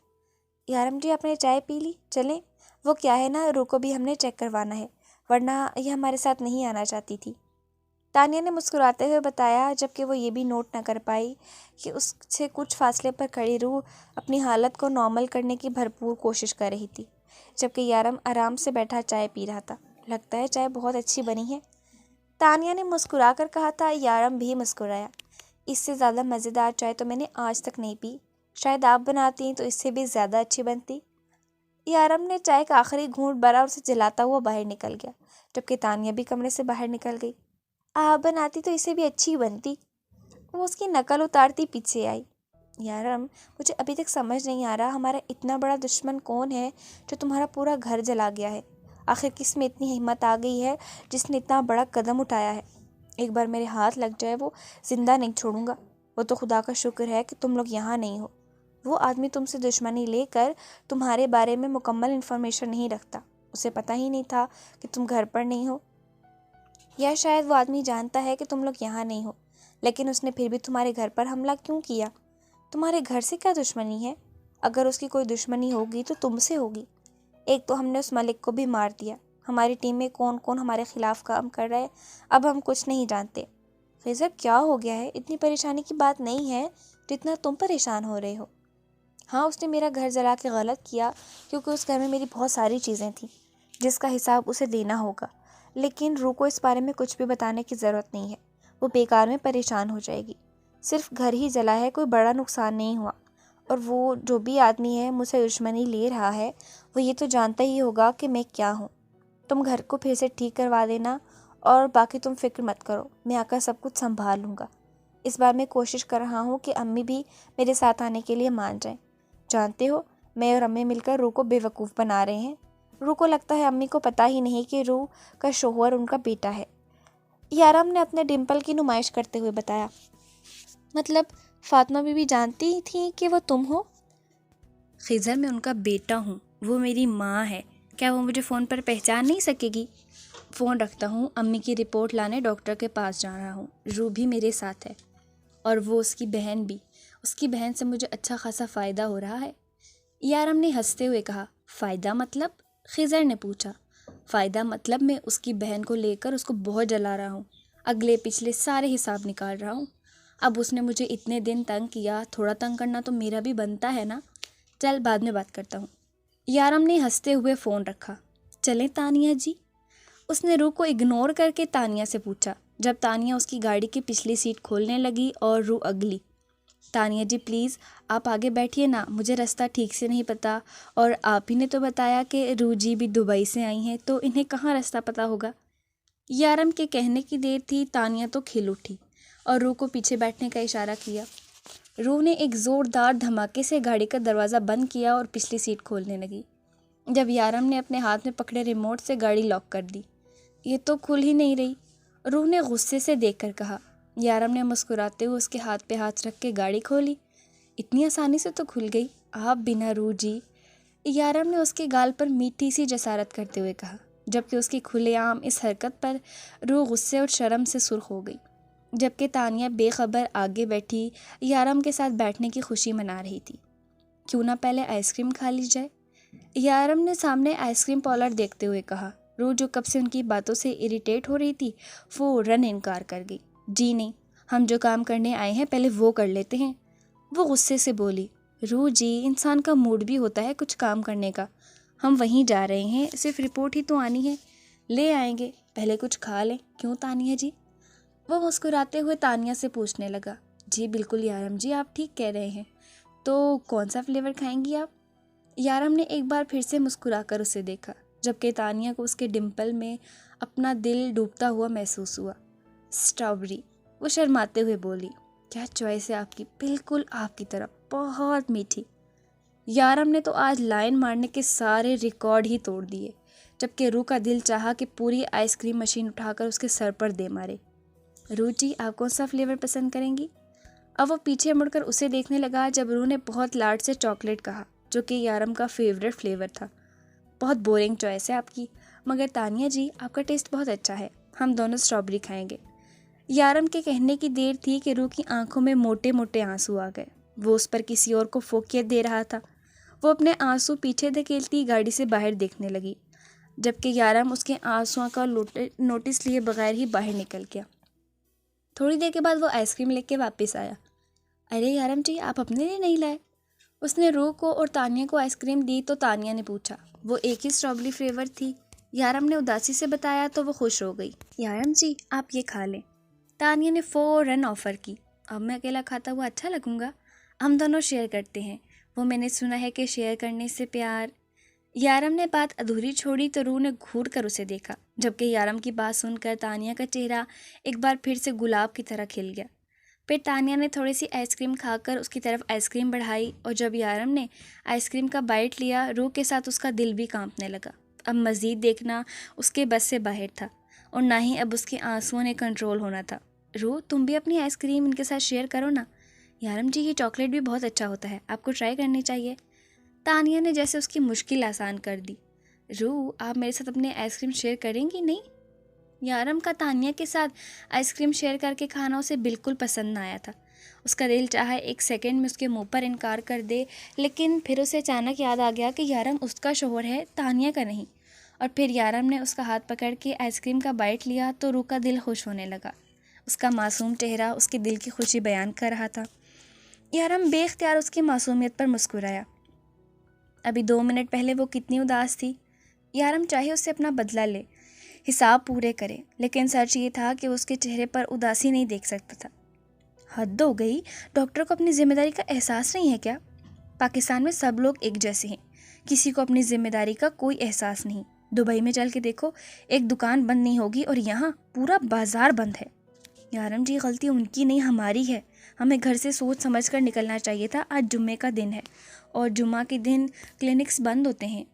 یارم جی آپ نے چائے پی لی، چلیں۔ وہ کیا ہے نا، رو کو بھی ہم نے چیک کروانا ہے، ورنہ یہ ہمارے ساتھ نہیں آنا چاہتی تھی، تانیہ نے مسکراتے ہوئے بتایا، جبکہ وہ یہ بھی نوٹ نہ کر پائی کہ اس سے کچھ فاصلے پر کھڑی رو اپنی حالت کو نارمل کرنے کی بھرپور کوشش کر رہی تھی، جبکہ یارم آرام سے بیٹھا چائے پی رہا تھا۔ لگتا ہے چائے بہت اچھی بنی ہے، تانیہ نے مسکرا کر کہا تھا۔ یارم بھی مسکرایا۔ اس سے زیادہ مزیدار چائے تو میں نے آج تک نہیں پی، شاید آپ بناتی تو اس سے بھی زیادہ اچھی بنتی۔ یارم نے چائے کا آخری گھونٹ بھرا اور اسے جلاتا ہوا باہر نکل گیا، جبکہ تانیہ بھی کمرے سے باہر نکل گئی۔ آپ بناتی تو اسے بھی اچھی بنتی، وہ اس کی نقل اتارتی پیچھے آئی۔ یارم مجھے ابھی تک سمجھ نہیں آ رہا ہمارا اتنا بڑا دشمن کون ہے جو تمہارا پورا گھر جلا گیا ہے؟ آخر کس میں اتنی ہمت آ گئی ہے جس نے اتنا بڑا قدم اٹھایا ہے؟ ایک بار میرے ہاتھ لگ جائے وہ زندہ نہیں چھوڑوں گا۔ وہ تو خدا کا شکر ہے کہ تم لوگ یہاں نہیں ہو۔ وہ آدمی تم سے دشمنی لے کر تمہارے بارے میں مکمل انفارمیشن نہیں رکھتا، اسے پتہ ہی نہیں تھا کہ تم گھر پر نہیں ہو، یا شاید وہ آدمی جانتا ہے کہ تم لوگ یہاں نہیں ہو، لیکن اس نے پھر بھی تمہارے گھر پر حملہ کیوں کیا؟ تمہارے گھر سے کیا دشمنی ہے؟ اگر اس کی کوئی دشمنی ہوگی تو تم سے ہوگی۔ ایک تو ہم نے اس ملک کو بھی مار دیا، ہماری ٹیم میں کون کون ہمارے خلاف کام کر رہا ہے اب ہم کچھ نہیں جانتے۔ خیزر کیا ہو گیا ہے؟ اتنی پریشانی کی بات نہیں ہے جتنا تم پریشان ہو رہے ہو۔ ہاں اس نے میرا گھر جلا کے غلط کیا، کیونکہ اس گھر میں میری بہت ساری چیزیں تھیں جس کا حساب اسے دینا ہوگا، لیکن رو کو اس بارے میں کچھ بھی بتانے کی ضرورت نہیں ہے، وہ بیکار میں پریشان ہو جائے گی۔ صرف گھر ہی جلا ہے، کوئی بڑا نقصان نہیں ہوا، اور وہ جو بھی آدمی ہے مجھ سے دشمنی لے رہا ہے وہ یہ تو جانتا ہی ہوگا کہ میں کیا ہوں۔ تم گھر کو پھر سے ٹھیک کروا دینا اور باقی تم فکر مت کرو، میں آ کر سب کچھ سنبھال لوں گا۔ اس بار میں کوشش کر رہا ہوں کہ امی بھی میرے ساتھ آنے کے لیے مان جائیں۔ جانتے ہو میں اور امی مل کر رو کو بے وقوف بنا رہے ہیں۔ رو کو لگتا ہے امی کو پتہ ہی نہیں کہ رو کا شوہر ان کا بیٹا ہے، یارم نے اپنے ڈمپل کی نمائش کرتے ہوئے بتایا۔ مطلب فاطمہ بی بی جانتی تھی کہ وہ تم ہو؟ خضر میں ان کا بیٹا ہوں، وہ میری ماں ہے، کیا وہ مجھے فون پر پہچان نہیں سکے گی؟ فون رکھتا ہوں، امی کی رپورٹ لانے ڈاکٹر کے پاس جا رہا ہوں، رو بھی میرے ساتھ ہے، اور وہ اس کی بہن بھی، اس کی بہن سے مجھے اچھا خاصا فائدہ ہو رہا ہے۔ یارم نے ہنستے ہوئے کہا۔ فائدہ مطلب؟ خضر نے پوچھا۔ فائدہ مطلب میں اس کی بہن کو لے کر اس کو بہت جلا رہا ہوں، اگلے پچھلے سارے حساب نکال رہا ہوں۔ اب اس نے مجھے اتنے دن تنگ کیا، تھوڑا تنگ کرنا تو میرا بھی بنتا ہے نا۔ چل بعد میں بات کرتا ہوں۔ یارم نے ہنستے ہوئے فون رکھا۔ چلیں تانیہ جی؟ اس نے روح کو اگنور کر کے تانیہ سے پوچھا، جب تانیہ اس کی گاڑی کی پچھلی سیٹ کھولنے لگی اور روح اگلی۔ تانیہ جی پلیز آپ آگے بیٹھیے نا، مجھے راستہ ٹھیک سے نہیں پتہ، اور آپ ہی نے تو بتایا کہ روح جی بھی دبئی سے آئی ہیں، تو انہیں کہاں راستہ پتہ ہوگا۔ یارم کے کہنے کی دیر تھی، تانیہ تو کھل اٹھی اور روح کو پیچھے بیٹھنے کا اشارہ کیا۔ روح نے ایک زوردار دھماکے سے گاڑی کا دروازہ بند کیا اور پچھلی سیٹ کھولنے لگی۔ جب یارم نے اپنے ہاتھ میں پکڑے ریموٹ سے گاڑی لاک کر دی۔ یہ تو کھل ہی نہیں رہی، روح نے غصے سے دیکھ کر کہا۔ یارم نے مسکراتے ہوئے اس کے ہاتھ پہ ہاتھ رکھ کے گاڑی کھولی۔ اتنی آسانی سے تو کھل گئی، آپ بنا روح جی؟ یارم نے اس کے گال پر میٹھی سی جسارت کرتے ہوئے کہا، جبکہ اس کی کھلے عام اس حرکت پر روح غصے اور شرم سے سرخ ہو گئی، جبکہ تانیہ بے خبر آگے بیٹھی یارم کے ساتھ بیٹھنے کی خوشی منا رہی تھی۔ کیوں نہ پہلے آئس کریم کھا لی جائے؟ یارم نے سامنے آئس کریم پارلر دیکھتے ہوئے کہا۔ روح جو کب سے ان کی باتوں سے اریٹیٹ ہو رہی تھی، فوراً انکار کر گئی۔ جی نہیں، ہم جو کام کرنے آئے ہیں پہلے وہ کر لیتے ہیں۔ وہ غصے سے بولی۔ روح جی انسان کا موڈ بھی ہوتا ہے کچھ کام کرنے کا، ہم وہیں جا رہے ہیں، صرف رپورٹ ہی تو آنی ہے، لے آئیں گے، پہلے کچھ کھا لیں، کیوں تانیہ جی؟ وہ مسکراتے ہوئے تانیہ سے پوچھنے لگا۔ جی بالکل یارم جی، آپ ٹھیک کہہ رہے ہیں، تو کون سا فلیور کھائیں گی آپ؟ یارم نے ایک بار پھر سے مسکرا کر اسے دیکھا، جبکہ تانیہ کو اس کے ڈمپل میں اپنا دل ڈوبتا ہوا محسوس ہوا۔ اسٹرابری، وہ شرماتے ہوئے بولی۔ کیا چوائس ہے آپ کی، بالکل آپ کی طرح، بہت میٹھی۔ یارم نے تو آج لائن مارنے کے سارے ریکارڈ ہی توڑ دیے، جبکہ روح کا دل چاہا کہ پوری آئس کریم مشین اٹھا کر اس کے سر پر دے مارے۔ روح جی آپ کون سا فلیور پسند کریں گی؟ اب وہ پیچھے مڑ کر اسے دیکھنے لگا جب روح نے بہت لاڈ سے چاکلیٹ کہا، جو کہ یارم کا فیوریٹ فلیور تھا۔ بہت بورنگ چوائس ہے آپ کی، مگر تانیہ جی آپ کا ٹیسٹ بہت اچھا ہے، ہم دونوں اسٹرابری کھائیں گے۔ یارم کے کہنے کی دیر تھی کہ روح کی آنکھوں میں موٹے موٹے آنسو آ گئے۔ وہ اس پر کسی اور کو فوقیت دے رہا تھا۔ وہ اپنے آنسو پیچھے دھکیلتی گاڑی سے باہر دیکھنے لگی، جبکہ یارم اس کے آنسوؤں کا نوٹس لیے بغیر ہی باہر نکل گیا۔ تھوڑی دیر کے بعد وہ آئس کریم لے کے واپس آیا۔ ارے یارم جی آپ اپنے لیے نہیں لائے؟ اس نے روح کو اور تانیہ کو آئس کریم دی تو تانیہ نے پوچھا۔ وہ ایک ہی اسٹرابری فلیور تھی، یارم نے اداسی سے بتایا تو وہ خوش ہو گئی۔ یارم جی آپ یہ کھا لیں۔ تانیہ نے فوراً آفر کی۔ اب میں اکیلا کھاتا ہوا اچھا لگوں گا، ہم دونوں شیئر کرتے ہیں، وہ میں نے سنا ہے کہ شیئر کرنے سے پیار۔ یارم نے بات ادھوری چھوڑی تو روح نے گھور کر اسے دیکھا، جبکہ یارم کی بات سن کر تانیہ کا چہرہ ایک بار پھر سے گلاب کی طرح کھل گیا۔ پھر تانیہ نے تھوڑی سی آئس کریم کھا کر اس کی طرف آئس کریم بڑھائی، اور جب یارم نے آئس کریم کا بائٹ لیا، روح کے ساتھ اس کا دل بھی کانپنے لگا۔ اب مزید دیکھنا اس کے بس سے باہر تھا، اور نہ ہی اب اس کے آنسوؤں نے کنٹرول ہونا تھا۔ روح تم بھی اپنی آئس کریم ان کے ساتھ شیئر کرو نا۔ یارم جی یہ چاکلیٹ بھی بہت اچھا ہوتا ہے، آپ کو ٹرائی کرنی چاہیے۔ تانیہ نے جیسے اس کی مشکل آسان کر دی۔ روح آپ میرے ساتھ اپنے آئس کریم شیئر کریں گی نہیں؟ یارم کا تانیہ کے ساتھ آئس کریم شیئر کر کے کھانا اسے بالکل پسند نہ آیا تھا۔ اس کا دل چاہا ایک سیکنڈ میں اس کے منہ پر انکار کر دے، لیکن پھر اسے اچانک یاد آ گیا کہ یارم اس کا شوہر ہے، تانیہ کا نہیں۔ اور پھر یارم نے اس کا ہاتھ پکڑ کے آئس کریم کا بائٹ لیا تو روح کا دل خوش ہونے لگا۔ اس کا معصوم چہرہ اس کے دل کی خوشی بیان کر رہا تھا۔ یارم بے اختیار اس کی معصومیت پر مسکرایا۔ ابھی 2 منٹ پہلے وہ کتنی اداس تھی۔ یارم چاہے اس سے اپنا بدلہ لے، حساب پورے کرے، لیکن سچ یہ تھا کہ وہ اس کے چہرے پر اداسی نہیں دیکھ سکتا تھا۔ حد ہو گئی، ڈاکٹر کو اپنی ذمہ داری کا احساس نہیں ہے کیا؟ پاکستان میں سب لوگ ایک جیسے ہیں، کسی کو اپنی ذمہ داری کا کوئی احساس نہیں۔ دبئی میں چل کے دیکھو، ایک دکان بند نہیں ہوگی، اور یہاں پورا بازار بند ہے۔ یارم جی غلطی ان کی نہیں ہماری ہے، ہمیں گھر سے سوچ سمجھ کر نکلنا چاہیے تھا۔ آج جمعے کا دن ہے اور جمعہ کے دن کلینکس بند ہوتے ہیں۔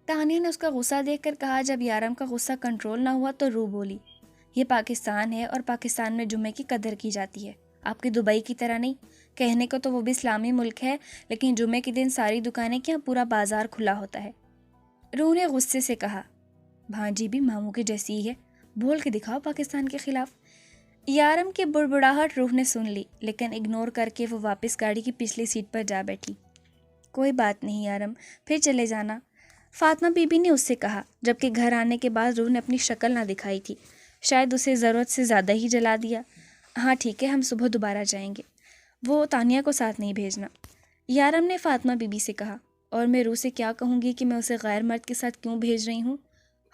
تانیہ نے اس کا غصہ دیکھ کر کہا۔ جب یارم کا غصہ کنٹرول نہ ہوا تو روح بولی، یہ پاکستان ہے اور پاکستان میں جمعے کی قدر کی جاتی ہے، آپ کی دبئی کی طرح نہیں۔ کہنے کو تو وہ بھی اسلامی ملک ہے، لیکن جمعے کے دن ساری دکانیں کیا پورا بازار کھلا ہوتا ہے۔ روح نے غصے سے کہا، بھانجی بھی ماموں کی جیسی ہی ہے، بول کے دکھاؤ پاکستان کے خلاف۔ یارم کی بڑبڑاہٹ روح نے سن لی، لیکن اگنور کر کے وہ واپس گاڑی کی پچھلی سیٹ پر جا بیٹھی۔ کوئی بات نہیں یارم، پھر چلے جانا، فاطمہ بی بی نے اس سے کہا، جبکہ گھر آنے کے بعد روح نے اپنی شکل نہ دکھائی تھی، شاید اسے ضرورت سے زیادہ ہی جلا دیا۔ ہاں ٹھیک ہے، ہم صبح دوبارہ جائیں گے، وہ تانیہ کو ساتھ نہیں بھیجنا۔ یارم نے فاطمہ بی بی سے کہا، اور میں روح سے کیا کہوں گی کہ میں اسے غیر مرد کے ساتھ کیوں بھیج رہی ہوں؟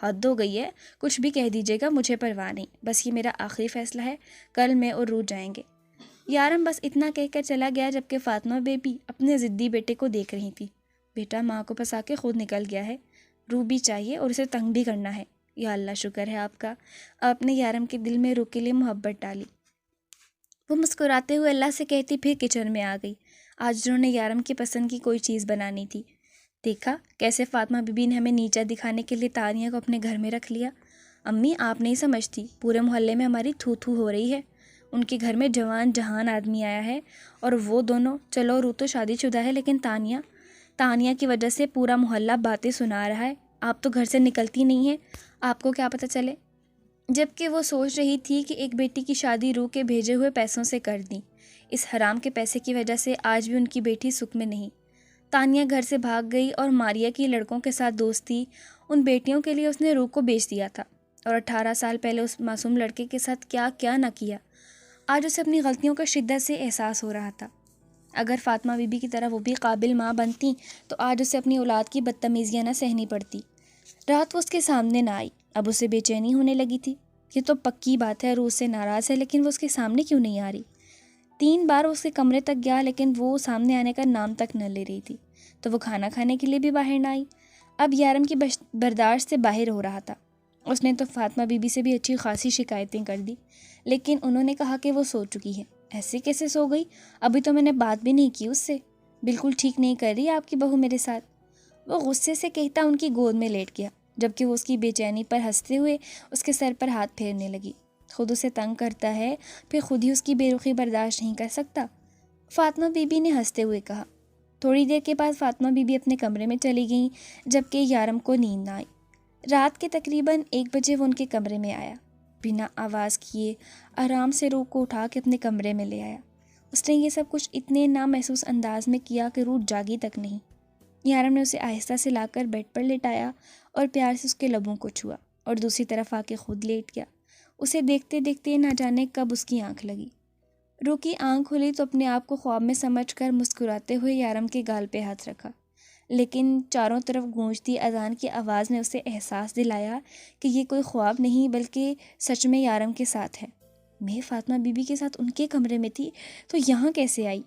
حد ہو گئی ہے، کچھ بھی کہہ دیجیے گا، مجھے پرواہ نہیں، بس یہ میرا آخری فیصلہ ہے، کل میں اور روح جائیں گے۔ یارم بس اتنا کہہ کر چلا گیا جبکہ فاطمہ بی بی اپنے ضدی بیٹے کو دیکھ رہی تھی۔ بیٹا ماں کو پھنسا کے خود نکل گیا ہے، روح بھی چاہیے اور اسے تنگ بھی کرنا ہے۔ یا اللہ شکر ہے آپ کا، آپ نے یارم کے دل میں روح کے لیے محبت ڈالی۔ وہ مسکراتے ہوئے اللہ سے کہتی پھر کچن میں آ گئی۔ آج انہوں نے یارم کی پسند کی کوئی چیز بنانی تھی۔ دیکھا کیسے فاطمہ بی بی نے ہمیں نیچا دکھانے کے لیے تانیہ کو اپنے گھر میں رکھ لیا۔ امی آپ نہیں سمجھتی، پورے محلے میں ہماری تھو تھو ہو رہی ہے۔ ان کے گھر میں جوان جہان آدمی آیا ہے اور وہ دونوں، چلو روح تو شادی شدہ ہے لیکن تانیہ کی وجہ سے پورا محلہ باتیں سنا رہا ہے۔ آپ تو گھر سے نکلتی نہیں ہیں، آپ کو کیا پتہ چلے؟ جبکہ وہ سوچ رہی تھی کہ ایک بیٹی کی شادی روح کے بھیجے ہوئے پیسوں سے کر دیں۔ اس حرام کے پیسے کی وجہ سے آج بھی ان کی بیٹی سکھ میں نہیں۔ تانیہ گھر سے بھاگ گئی اور ماریا کی لڑکوں کے ساتھ دوستی، ان بیٹیوں کے لیے اس نے روح کو بیچ دیا تھا، اور 18 سال پہلے اس معصوم لڑکے کے ساتھ کیا کیا نہ کیا۔ آج اسے اپنی غلطیوں کا شدت سے احساس ہو رہا تھا۔ اگر فاطمہ بی بی کی طرح وہ بھی قابل ماں بنتی تو آج اسے اپنی اولاد کی بدتمیزیاں نہ سہنی پڑتی۔ رات وہ اس کے سامنے نہ آئی، اب اسے بے چینی ہونے لگی تھی۔ یہ تو پکی بات ہے روح سے ناراض ہے، لیکن وہ اس کے سامنے کیوں نہیں آ رہی؟ 3 بار اس کے کمرے تک گیا لیکن وہ سامنے آنے کا نام تک نہ لے رہی تھی، تو وہ کھانا کھانے کے لیے بھی باہر نہ آئی۔ اب یارم کی برداشت سے باہر ہو رہا تھا۔ اس نے تو فاطمہ بی بی سے بھی اچھی خاصی شکایتیں کر دی، لیکن انہوں نے کہا کہ وہ سو چکی ہے۔ ایسے کیسے سو گئی؟ ابھی تو میں نے بات بھی نہیں کی اس سے، بالکل ٹھیک نہیں کر رہی آپ کی بہو میرے ساتھ۔ وہ غصے سے کہتا ان کی گود میں لیٹ گیا، جبکہ وہ اس کی بے چینی پر ہنستے ہوئے اس کے سر پر ہاتھ پھیرنے لگی۔ خود اسے تنگ کرتا ہے، پھر خود ہی اس کی بے رخی برداشت نہیں کر سکتا؟ فاطمہ بی بی نے ہنستے ہوئے کہا۔ تھوڑی دیر کے بعد فاطمہ بی بی اپنے کمرے میں چلی گئیں، جبکہ یارم کو نیند نہ آئی۔ رات کے تقریباً 1 بجے وہ ان کے کمرے میں آیا، بنا آواز کیے آرام سے روح کو اٹھا کے اپنے کمرے میں لے آیا۔ اس نے یہ سب کچھ اتنے نامحسوس انداز میں کیا کہ روح جاگی تک نہیں۔ یارم نے اسے آہستہ سے لا کر بیڈ پر لٹایا اور پیار سے اس کے لبوں کو چھوا، اور دوسری طرف آ کے خود لیٹ گیا۔ اسے دیکھتے دیکھتے نہ جانے کب اس کی آنکھ لگی۔ روح کی آنکھ کھلی تو اپنے آپ کو خواب میں سمجھ کر مسکراتے ہوئے یارم کے گال پہ ہاتھ رکھا، لیکن چاروں طرف گونجتی اذان کی آواز نے اسے احساس دلایا کہ یہ کوئی خواب نہیں بلکہ سچ میں یارم کے ساتھ ہے۔ میں فاطمہ بی بی کے ساتھ ان کے کمرے میں تھی تو یہاں کیسے آئی؟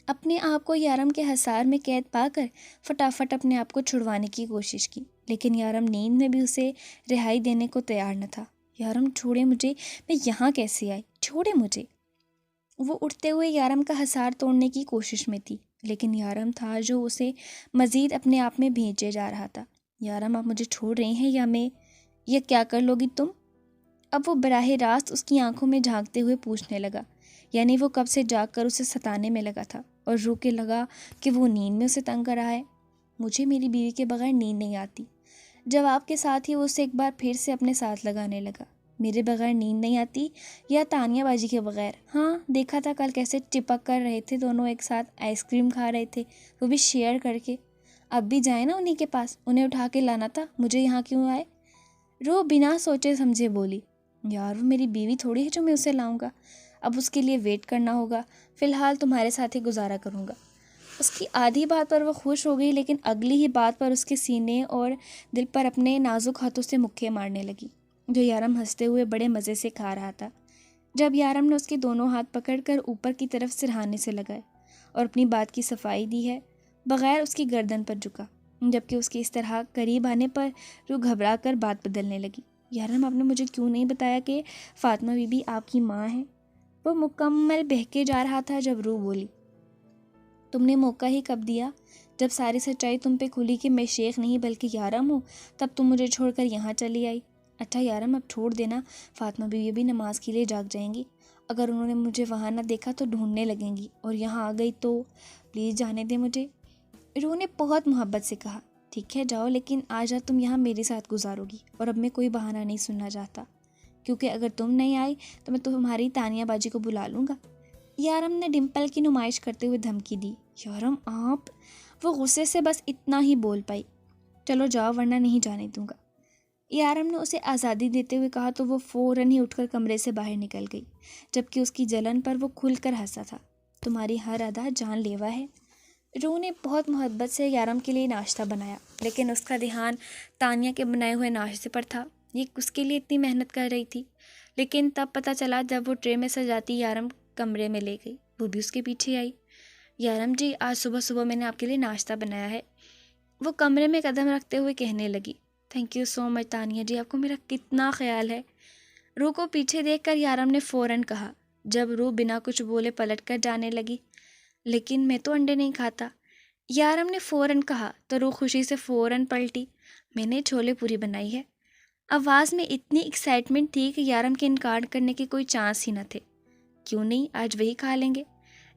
اپنے آپ کو یارم کے حصار میں قید پا کر فٹافٹ اپنے آپ کو چھڑوانے کی کوشش کی، لیکن یارم نیند میں بھی اسے رہائی دینے کو تیار نہ تھا۔ یارم چھوڑے مجھے، میں یہاں کیسے آئی؟ چھوڑے مجھے۔ وہ اٹھتے ہوئے یارم کا حصار توڑنے کی کوشش میں تھی، لیکن یارم تھا جو اسے مزید اپنے آپ میں بھیجے جا رہا تھا۔ یارم آپ مجھے چھوڑ رہے ہیں یا کیا کر لو گی تم؟ اب وہ براہ راست اس کی آنکھوں میں جھانکتے ہوئے پوچھنے لگا، یعنی وہ کب سے جاگ کر اسے ستانے میں لگا تھا اور روح کے لگا کہ وہ نیند میں اسے تنگ کر رہا ہے۔ مجھے میری بیوی کے بغیر نیند نہیں آتی۔ جواب کے ساتھ ہی وہ اسے ایک بار پھر سے اپنے ساتھ لگانے لگا۔ میرے بغیر نیند نہیں آتی یا تانیہ باجی کے بغیر؟ ہاں دیکھا تھا کل کیسے چپک کر رہے تھے دونوں ایک ساتھ، آئس کریم کھا رہے تھے، وہ بھی شیئر کر کے۔ اب بھی جائیں نا انہی کے پاس، انہیں اٹھا کے لانا تھا، مجھے یہاں کیوں آئے؟ روح بنا سوچے سمجھے بولی، یار وہ میری بیوی تھوڑی ہے جو میں اسے لاؤں گا، اب اس کے لیے ویٹ کرنا ہوگا، فی الحال تمہارے ساتھ ہی گزارا کروں گا۔ اس کی آدھی بات پر وہ خوش ہو گئی، لیکن اگلی ہی بات پر اس کے سینے اور دل پر اپنے نازک ہاتھوں سے مکے مارنے لگی، جو یارم ہنستے ہوئے بڑے مزے سے کھا رہا تھا۔ جب یارم نے اس کے دونوں ہاتھ پکڑ کر اوپر کی طرف سرہانے سے لگائے اور اپنی بات کی صفائی دی ہے، بغیر اس کی گردن پر جھکا، جبکہ اس کے اس طرح قریب آنے پر روح گھبرا کر بات بدلنے لگی۔ یارم آپ نے مجھے کیوں نہیں بتایا کہ فاطمہ بی بی آپ کی ماں ہے؟ وہ مکمل بہکے جا رہا تھا جب روح بولی، تم نے موقع ہی کب دیا؟ جب ساری سچائی تم پہ کھلی کہ میں شیخ نہیں بلکہ یارم ہوں، تب تم مجھے چھوڑ کر یہاں چلی آئی۔ اچھا یارم اب چھوڑ دینا، فاطمہ بی بھی نماز کے لیے جاگ جائیں گی، اگر انہوں نے مجھے وہاں نہ دیکھا تو ڈھونڈنے لگیں گی، اور یہاں آ گئی تو پلیز جانے دے مجھے۔ روح نے بہت محبت سے کہا، ٹھیک ہے جاؤ، لیکن آج رات تم یہاں میرے ساتھ گزارو گی، اور اب میں کوئی بہانہ نہیں سننا چاہتا، کیونکہ اگر تم نہیں آئی تو میں تمہاری تانیہ باجی کو بلا لوں گا۔ یارم نے ڈمپل کی نمائش کرتے ہوئے دھمکی دی۔ یارم آپ؟ وہ غصے سے بس اتنا ہی بول پائی، چلو جاؤ ورنہ نہیں جانے دوں گا۔ یارم نے اسے آزادی دیتے ہوئے کہا تو وہ فوراً ہی اٹھ کر کمرے سے باہر نکل گئی، جبکہ اس کی جلن پر وہ کھل کر ہنسا تھا۔ تمہاری ہر ادا جان لیوا ہے۔ روح نے بہت محبت سے یارم کے لیے ناشتہ بنایا، لیکن اس کا دھیان تانیہ کے بنائے ہوئے ناشتے پر تھا۔ یہ اس کے لیے اتنی محنت کر رہی تھی، لیکن تب پتہ چلا جب وہ ٹرے میں سجاتی یارم کمرے میں لے گئی، وہ بھی اس کے پیچھے آئی۔ یارم جی، آج صبح صبح میں نے آپ کے لیے ناشتہ بنایا ہے، وہ کمرے میں قدم رکھتے ہوئے کہنے لگی۔ تھینک یو سو مچ تانیہ جی، آپ کو میرا کتنا خیال ہے۔ روح کو پیچھے دیکھ کر یارم نے فوراً کہا، جب روح بنا کچھ بولے پلٹ کر جانے لگی۔ لیکن میں تو انڈے نہیں کھاتا، یارم نے فوراً کہا تو روح خوشی سے فوراً پلٹی۔ میں نے چھولے پوری بنائی ہے۔ آواز میں اتنی ایکسائٹمنٹ تھی کہ یارم کے انکار کرنے کے کوئی چانس ہی نہ تھے۔ کیوں نہیں، آج وہی کھا لیں گے،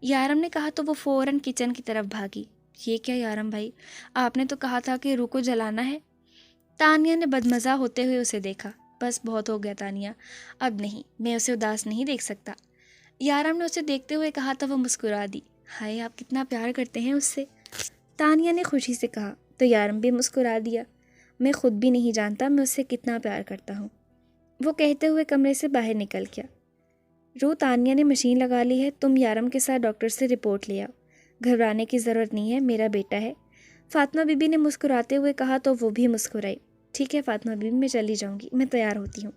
یارم نے کہا تو وہ فوراً کچن کی طرف بھاگی۔ یہ کیا یارم بھائی، آپ نے تو کہا تھا کہ روح کو جلانا ہے۔ تانیہ نے بدمزہ ہوتے ہوئے اسے دیکھا۔ بس بہت ہو گیا تانیہ، اب نہیں، میں اسے اداس نہیں دیکھ سکتا، یارم نے اسے دیکھتے ہوئے کہا تو وہ مسکرا دی۔ ہائے، آپ کتنا پیار کرتے ہیں اس سے، تانیہ نے خوشی سے کہا تو یارم بھی مسکرا دیا۔ میں خود بھی نہیں جانتا میں اس سے کتنا پیار کرتا ہوں، وہ کہتے ہوئے کمرے سے باہر نکل گیا۔ روح، تانیہ نے مشین لگا لی ہے، تم یارم کے ساتھ ڈاکٹر سے رپورٹ لے آؤ، گھبرانے کی ضرورت نہیں ہے، میرا بیٹا ہے، فاطمہ بی بی نے مسکراتے ہوئے کہا تو وہ بھی مسکرائی۔ ٹھیک ہے فاطمہ بی بی، میں چلی جاؤں گی، میں تیار ہوتی ہوں۔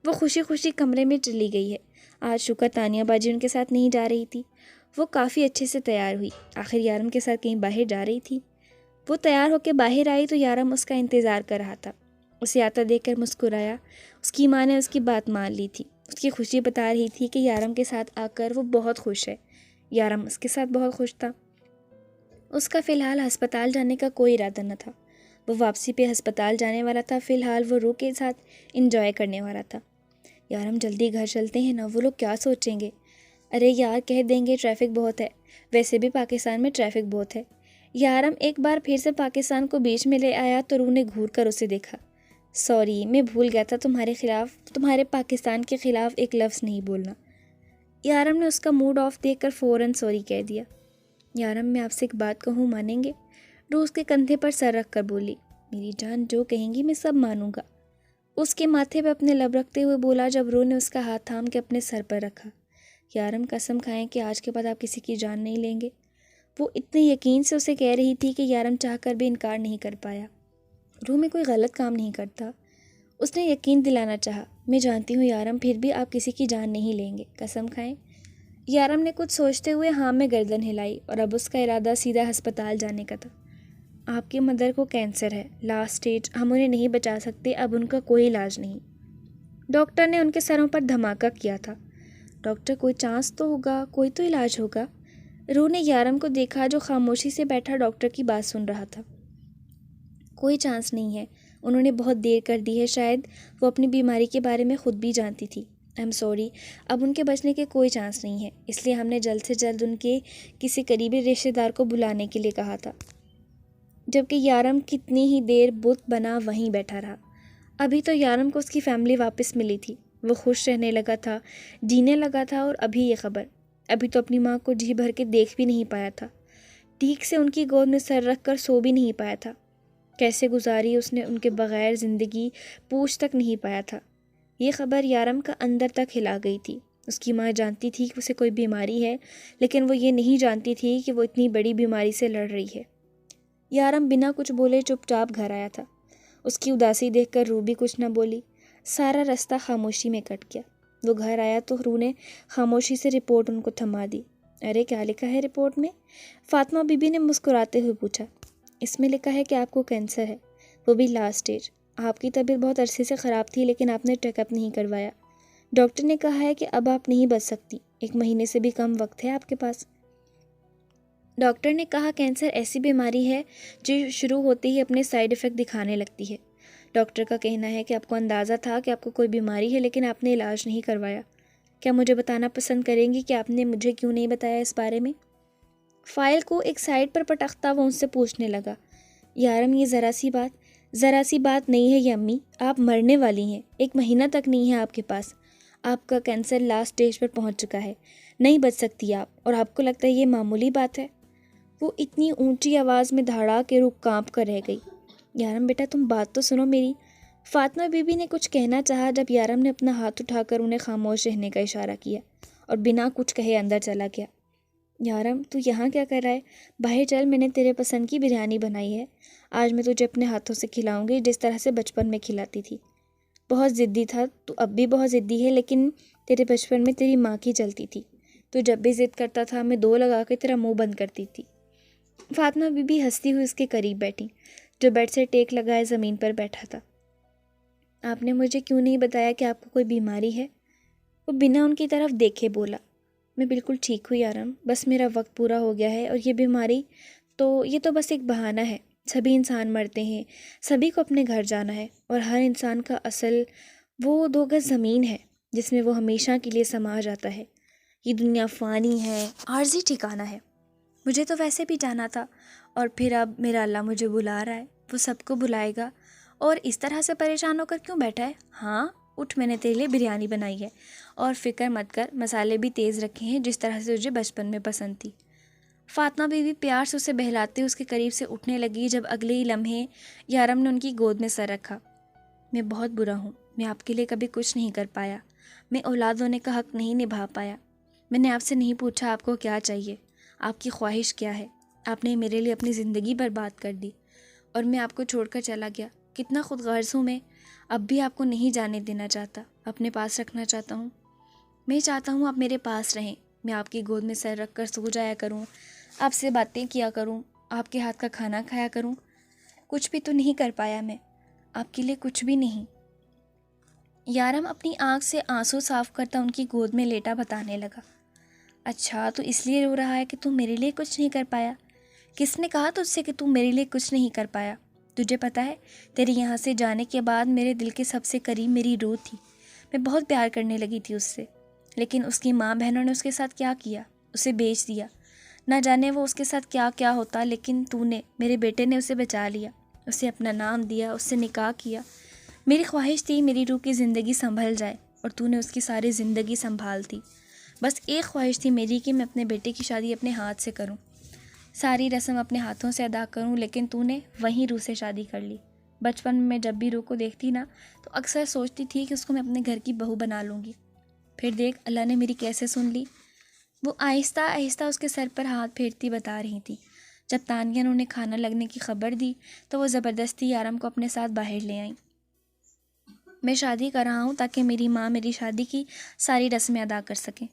وہ خوشی خوشی کمرے میں چلی گئی ہے۔ آج شکر تانیہ باجی ان کے ساتھ نہیں جا رہی تھی، وہ کافی اچھے سے تیار ہوئی، آخر یارم کے ساتھ کہیں باہر جا رہی تھی۔ وہ تیار ہو کے باہر آئی تو یارم اس کا انتظار کر رہا تھا، اسے آتا دیکھ کر مسکرایا۔ اس کی ماں نے اس کی بات مان لی تھی، اس کی خوشی بتا رہی تھی کہ یارم کے ساتھ آ کر وہ بہت خوش ہے، یارم اس کے ساتھ بہت خوش تھا۔ اس کا فی الحال ہسپتال جانے کا کوئی ارادہ نہ تھا، وہ واپسی پہ ہسپتال جانے والا تھا، فی الحال وہ روح کے ساتھ انجوائے کرنے والا تھا۔ یارم جلدی گھر چلتے ہیں نا، وہ لوگ کیا سوچیں گے؟ ارے یار، کہہ دیں گے ٹریفک بہت ہے، ویسے بھی پاکستان میں ٹریفک بہت ہے۔ یارم ایک بار پھر سے پاکستان کو بیچ میں لے آیا تو روح نے گھور کر اسے دیکھا۔ سوری، میں بھول گیا تھا تمہارے پاکستان کے خلاف ایک لفظ نہیں بولنا۔ یارم نے اس کا موڈ آف دیکھ کر فوراً سوری کہہ دیا۔ یارم، میں آپ سے ایک بات کہوں، مانیں گے؟ روح اس کے کندھے پر سر رکھ کر بولی۔ میری جان، جو کہیں گی میں سب مانوں گا، اس کے ماتھے پہ اپنے لب رکھتے ہوئے بولا جب روح نے اس کا ہاتھ تھام کے اپنے سر پر رکھا۔ یارم، قسم کھائیں کہ آج کے بعد آپ کسی کی جان نہیں لیں گے، وہ اتنے یقین سے اسے کہہ رہی تھی کہ یارم چاہ کر بھی انکار نہیں کر پایا۔ روح، میں کوئی غلط کام نہیں کرتا، اس نے یقین دلانا چاہا۔ میں جانتی ہوں یارم، پھر بھی آپ کسی کی جان نہیں لیں گے، قسم کھائیں۔ یارم نے کچھ سوچتے ہوئے ہاں میں گردن ہلائی، اور اب اس کا ارادہ سیدھا ہسپتال جانے کا تھا۔ آپ کی مدر کو کینسر ہے، لاسٹ سٹیج، ہم انہیں نہیں بچا سکتے، اب ان کا کوئی علاج نہیں۔ ڈاکٹر نے ان کے سروں پر دھماکہ کیا تھا۔ ڈاکٹر، کوئی چانس تو ہوگا، کوئی تو علاج ہوگا۔ روح نے یارم کو دیکھا جو خاموشی سے بیٹھا ڈاکٹر کی بات سن رہا تھا۔ کوئی چانس نہیں ہے، انہوں نے بہت دیر کر دی ہے، شاید وہ اپنی بیماری کے بارے میں خود بھی جانتی تھی۔ آئی ایم سوری، اب ان کے بچنے کے کوئی چانس نہیں ہے، اس لیے ہم نے جلد سے جلد ان کے کسی قریبی رشتہ دار کو بلانے کے لیے کہا تھا۔ جبکہ یارم کتنی ہی دیر بت بنا وہیں بیٹھا رہا۔ ابھی تو یارم کو اس کی فیملی واپس ملی تھی، وہ خوش رہنے لگا تھا، جینے لگا تھا، اور ابھی یہ خبر، ابھی تو اپنی ماں کو جی بھر کے دیکھ بھی نہیں پایا تھا، ٹھیک سے ان کی گود میں سر رکھ کر سو بھی نہیں پایا تھا، کیسے گزاری اس نے ان کے بغیر زندگی پوچھ تک نہیں پایا تھا۔ یہ خبر یارم کا اندر تک ہلا گئی تھی۔ اس کی ماں جانتی تھی کہ اسے کوئی بیماری ہے، لیکن وہ یہ نہیں جانتی تھی کہ وہ اتنی بڑی بیماری سے لڑ رہی ہے۔ یارم بنا کچھ بولے چپ چاپ گھر آیا تھا۔ اس کی اداسی دیکھ کر روح بھی کچھ نہ بولی، سارا رستہ خاموشی میں کٹ گیا۔ وہ گھر آیا تو روح نے خاموشی سے رپورٹ ان کو تھما دی۔ ارے کیا لکھا ہے رپورٹ میں؟ فاطمہ بی بی نے مسکراتے ہوئے پوچھا۔ اس میں لکھا ہے کہ آپ کو کینسر ہے، وہ بھی لاسٹ سٹیج۔ آپ کی طبیعت بہت عرصے سے خراب تھی، لیکن آپ نے چیک اپ نہیں کروایا۔ ڈاکٹر نے کہا ہے کہ اب آپ نہیں بچ سکتی، 1 مہینے سے بھی کم وقت ہے آپ کے پاس۔ ڈاکٹر نے کہا کینسر ایسی بیماری ہے جو شروع ہوتے ہی اپنے سائیڈ ایفیکٹ دکھانے لگتی ہے۔ ڈاکٹر کا کہنا ہے کہ آپ کو اندازہ تھا کہ آپ کو کوئی بیماری ہے، لیکن آپ نے علاج نہیں کروایا۔ کیا مجھے بتانا پسند کریں گی کہ آپ نے مجھے کیوں نہیں بتایا اس بارے میں؟ فائل کو ایک سائڈ پر پٹکتا وہ ان سے پوچھنے لگا۔ یارم، یہ ذرا سی بات نہیں ہے یہ امی، آپ مرنے والی ہیں، 1 مہینہ تک نہیں ہے آپ کے پاس، آپ کا کینسر لاسٹ سٹیج پر پہنچ چکا ہے، نہیں بچ سکتی آپ، اور آپ کو لگتا ہے یہ معمولی بات ہے؟ وہ اتنی اونچی آواز میں دھاڑا کہ روح کانپ کر رہ گئی۔ یارم بیٹا، تم بات تو سنو میری، فاطمہ بی بی نے کچھ کہنا چاہا جب یارم نے اپنا ہاتھ اٹھا کر انہیں خاموش رہنے کا اشارہ کیا اور بنا کچھ کہے اندر چلا گیا۔ یارم تو یہاں کیا کر رہا ہے؟ باہر چل، میں نے تیرے پسند کی بریانی بنائی ہے، آج میں تجھے اپنے ہاتھوں سے کھلاؤں گی جس طرح سے بچپن میں کھلاتی تھی۔ بہت ضدی تھا تو اب بھی بہت ضدی ہے، لیکن تیرے بچپن میں تیری ماں کی چلتی تھی، تو جب بھی ضد کرتا تھا میں دو لگا کے تیرا منہ بند کرتی تھی۔ فاطمہ بی بی ہنستی ہوئی اس کے قریب بیٹھی جو بیڈ سے ٹیک لگائے زمین پر بیٹھا تھا۔ آپ نے مجھے کیوں نہیں بتایا کہ آپ کو کوئی بیماری ہے؟ وہ بنا ان کی طرف دیکھے بولا۔ میں بالکل ٹھیک ہوں یارم، بس میرا وقت پورا ہو گیا ہے، اور یہ بیماری یہ تو بس ایک بہانہ ہے۔ سبھی انسان مرتے ہیں، سبھی کو اپنے گھر جانا ہے، اور ہر انسان کا اصل وہ 2 گز زمین ہے جس میں وہ ہمیشہ کے لیے سما جاتا ہے۔ یہ دنیا فانی ہے، عارضی ٹھکانہ ہے۔ مجھے تو ویسے بھی جانا تھا، اور پھر اب میرا اللہ مجھے بلا رہا ہے، وہ سب کو بلائے گا، اور اس طرح سے پریشان ہو کر کیوں بیٹھا ہے؟ ہاں اٹھ، میں نے تیرے لیے بریانی بنائی ہے، اور فکر مت کر، مسالے بھی تیز رکھے ہیں جس طرح سے تجھے بچپن میں پسند تھی۔ فاطمہ بی بی پیار سے اسے بہلاتے اس کے قریب سے اٹھنے لگی جب اگلے ہی لمحے یارم نے ان کی گود میں سر رکھا۔ میں بہت برا ہوں، میں آپ کے لیے کبھی کچھ نہیں کر پایا، میں اولاد ہونے کا حق نہیں نبھا پایا، میں نے آپ سے نہیں پوچھا آپ کو کیا چاہیے، آپ کی خواہش کیا ہے، آپ نے میرے لیے اپنی زندگی برباد کر دی، اور میں آپ کو چھوڑ کر چلا گیا۔ کتنا خود غرض ہوں میں، اب بھی آپ کو نہیں جانے دینا چاہتا، اپنے پاس رکھنا چاہتا ہوں۔ میں چاہتا ہوں آپ میرے پاس رہیں، میں آپ کی گود میں سر رکھ کر سو جایا کروں، آپ سے باتیں کیا کروں، آپ کے ہاتھ کا کھانا کھایا کروں۔ کچھ بھی تو نہیں کر پایا میں، آپ کے لیے کچھ بھی نہیں۔ یارم اپنی آنکھ سے آنسو صاف کرتا ان کی گود میں لیٹا بتانے لگا۔ اچھا تو اس لیے رو رہا ہے کہ تم میرے لیے کچھ نہیں کر پایا؟ کس نے کہا تجھ سے کہ تم میرے لیے کچھ نہیں کر پایا؟ تجھے پتہ ہے تیرے یہاں سے جانے کے بعد میرے دل کے سب سے قریب میری روح تھی، میں بہت پیار کرنے لگی تھی اس سے، لیکن اس کی ماں بہنوں نے اس کے ساتھ کیا کیا، اسے بیچ دیا۔ نہ جانے وہ اس کے ساتھ کیا کیا ہوتا، لیکن تو نے، میرے بیٹے نے اسے بچا لیا، اسے اپنا نام دیا، اس سے نکاح کیا۔ میری خواہش تھی میری روح کی زندگی سنبھل جائے، اور تو نے اس کی ساری زندگی سنبھال دی۔ بس ایک خواہش تھی میری کہ میں اپنے بیٹے کی شادی اپنے ہاتھ سے کروں، ساری رسم اپنے ہاتھوں سے ادا کروں، لیکن تو نے وہیں روح سے شادی کر لی۔ بچپن میں جب بھی روح کو دیکھتی نا تو اکثر سوچتی تھی کہ اس کو میں اپنے گھر کی بہو بنا لوں گی۔ پھر دیکھ اللہ نے میری کیسے سن لی۔ وہ آہستہ آہستہ اس کے سر پر ہاتھ پھیرتی بتا رہی تھی۔ جب تانیہ نے انہیں کھانا لگنے کی خبر دی تو وہ زبردستی یارم کو اپنے ساتھ باہر لے آئیں۔ میں شادی کر رہا ہوں تاکہ میری ماں میری شادی کی ساری رسمیں ادا کر سکیں۔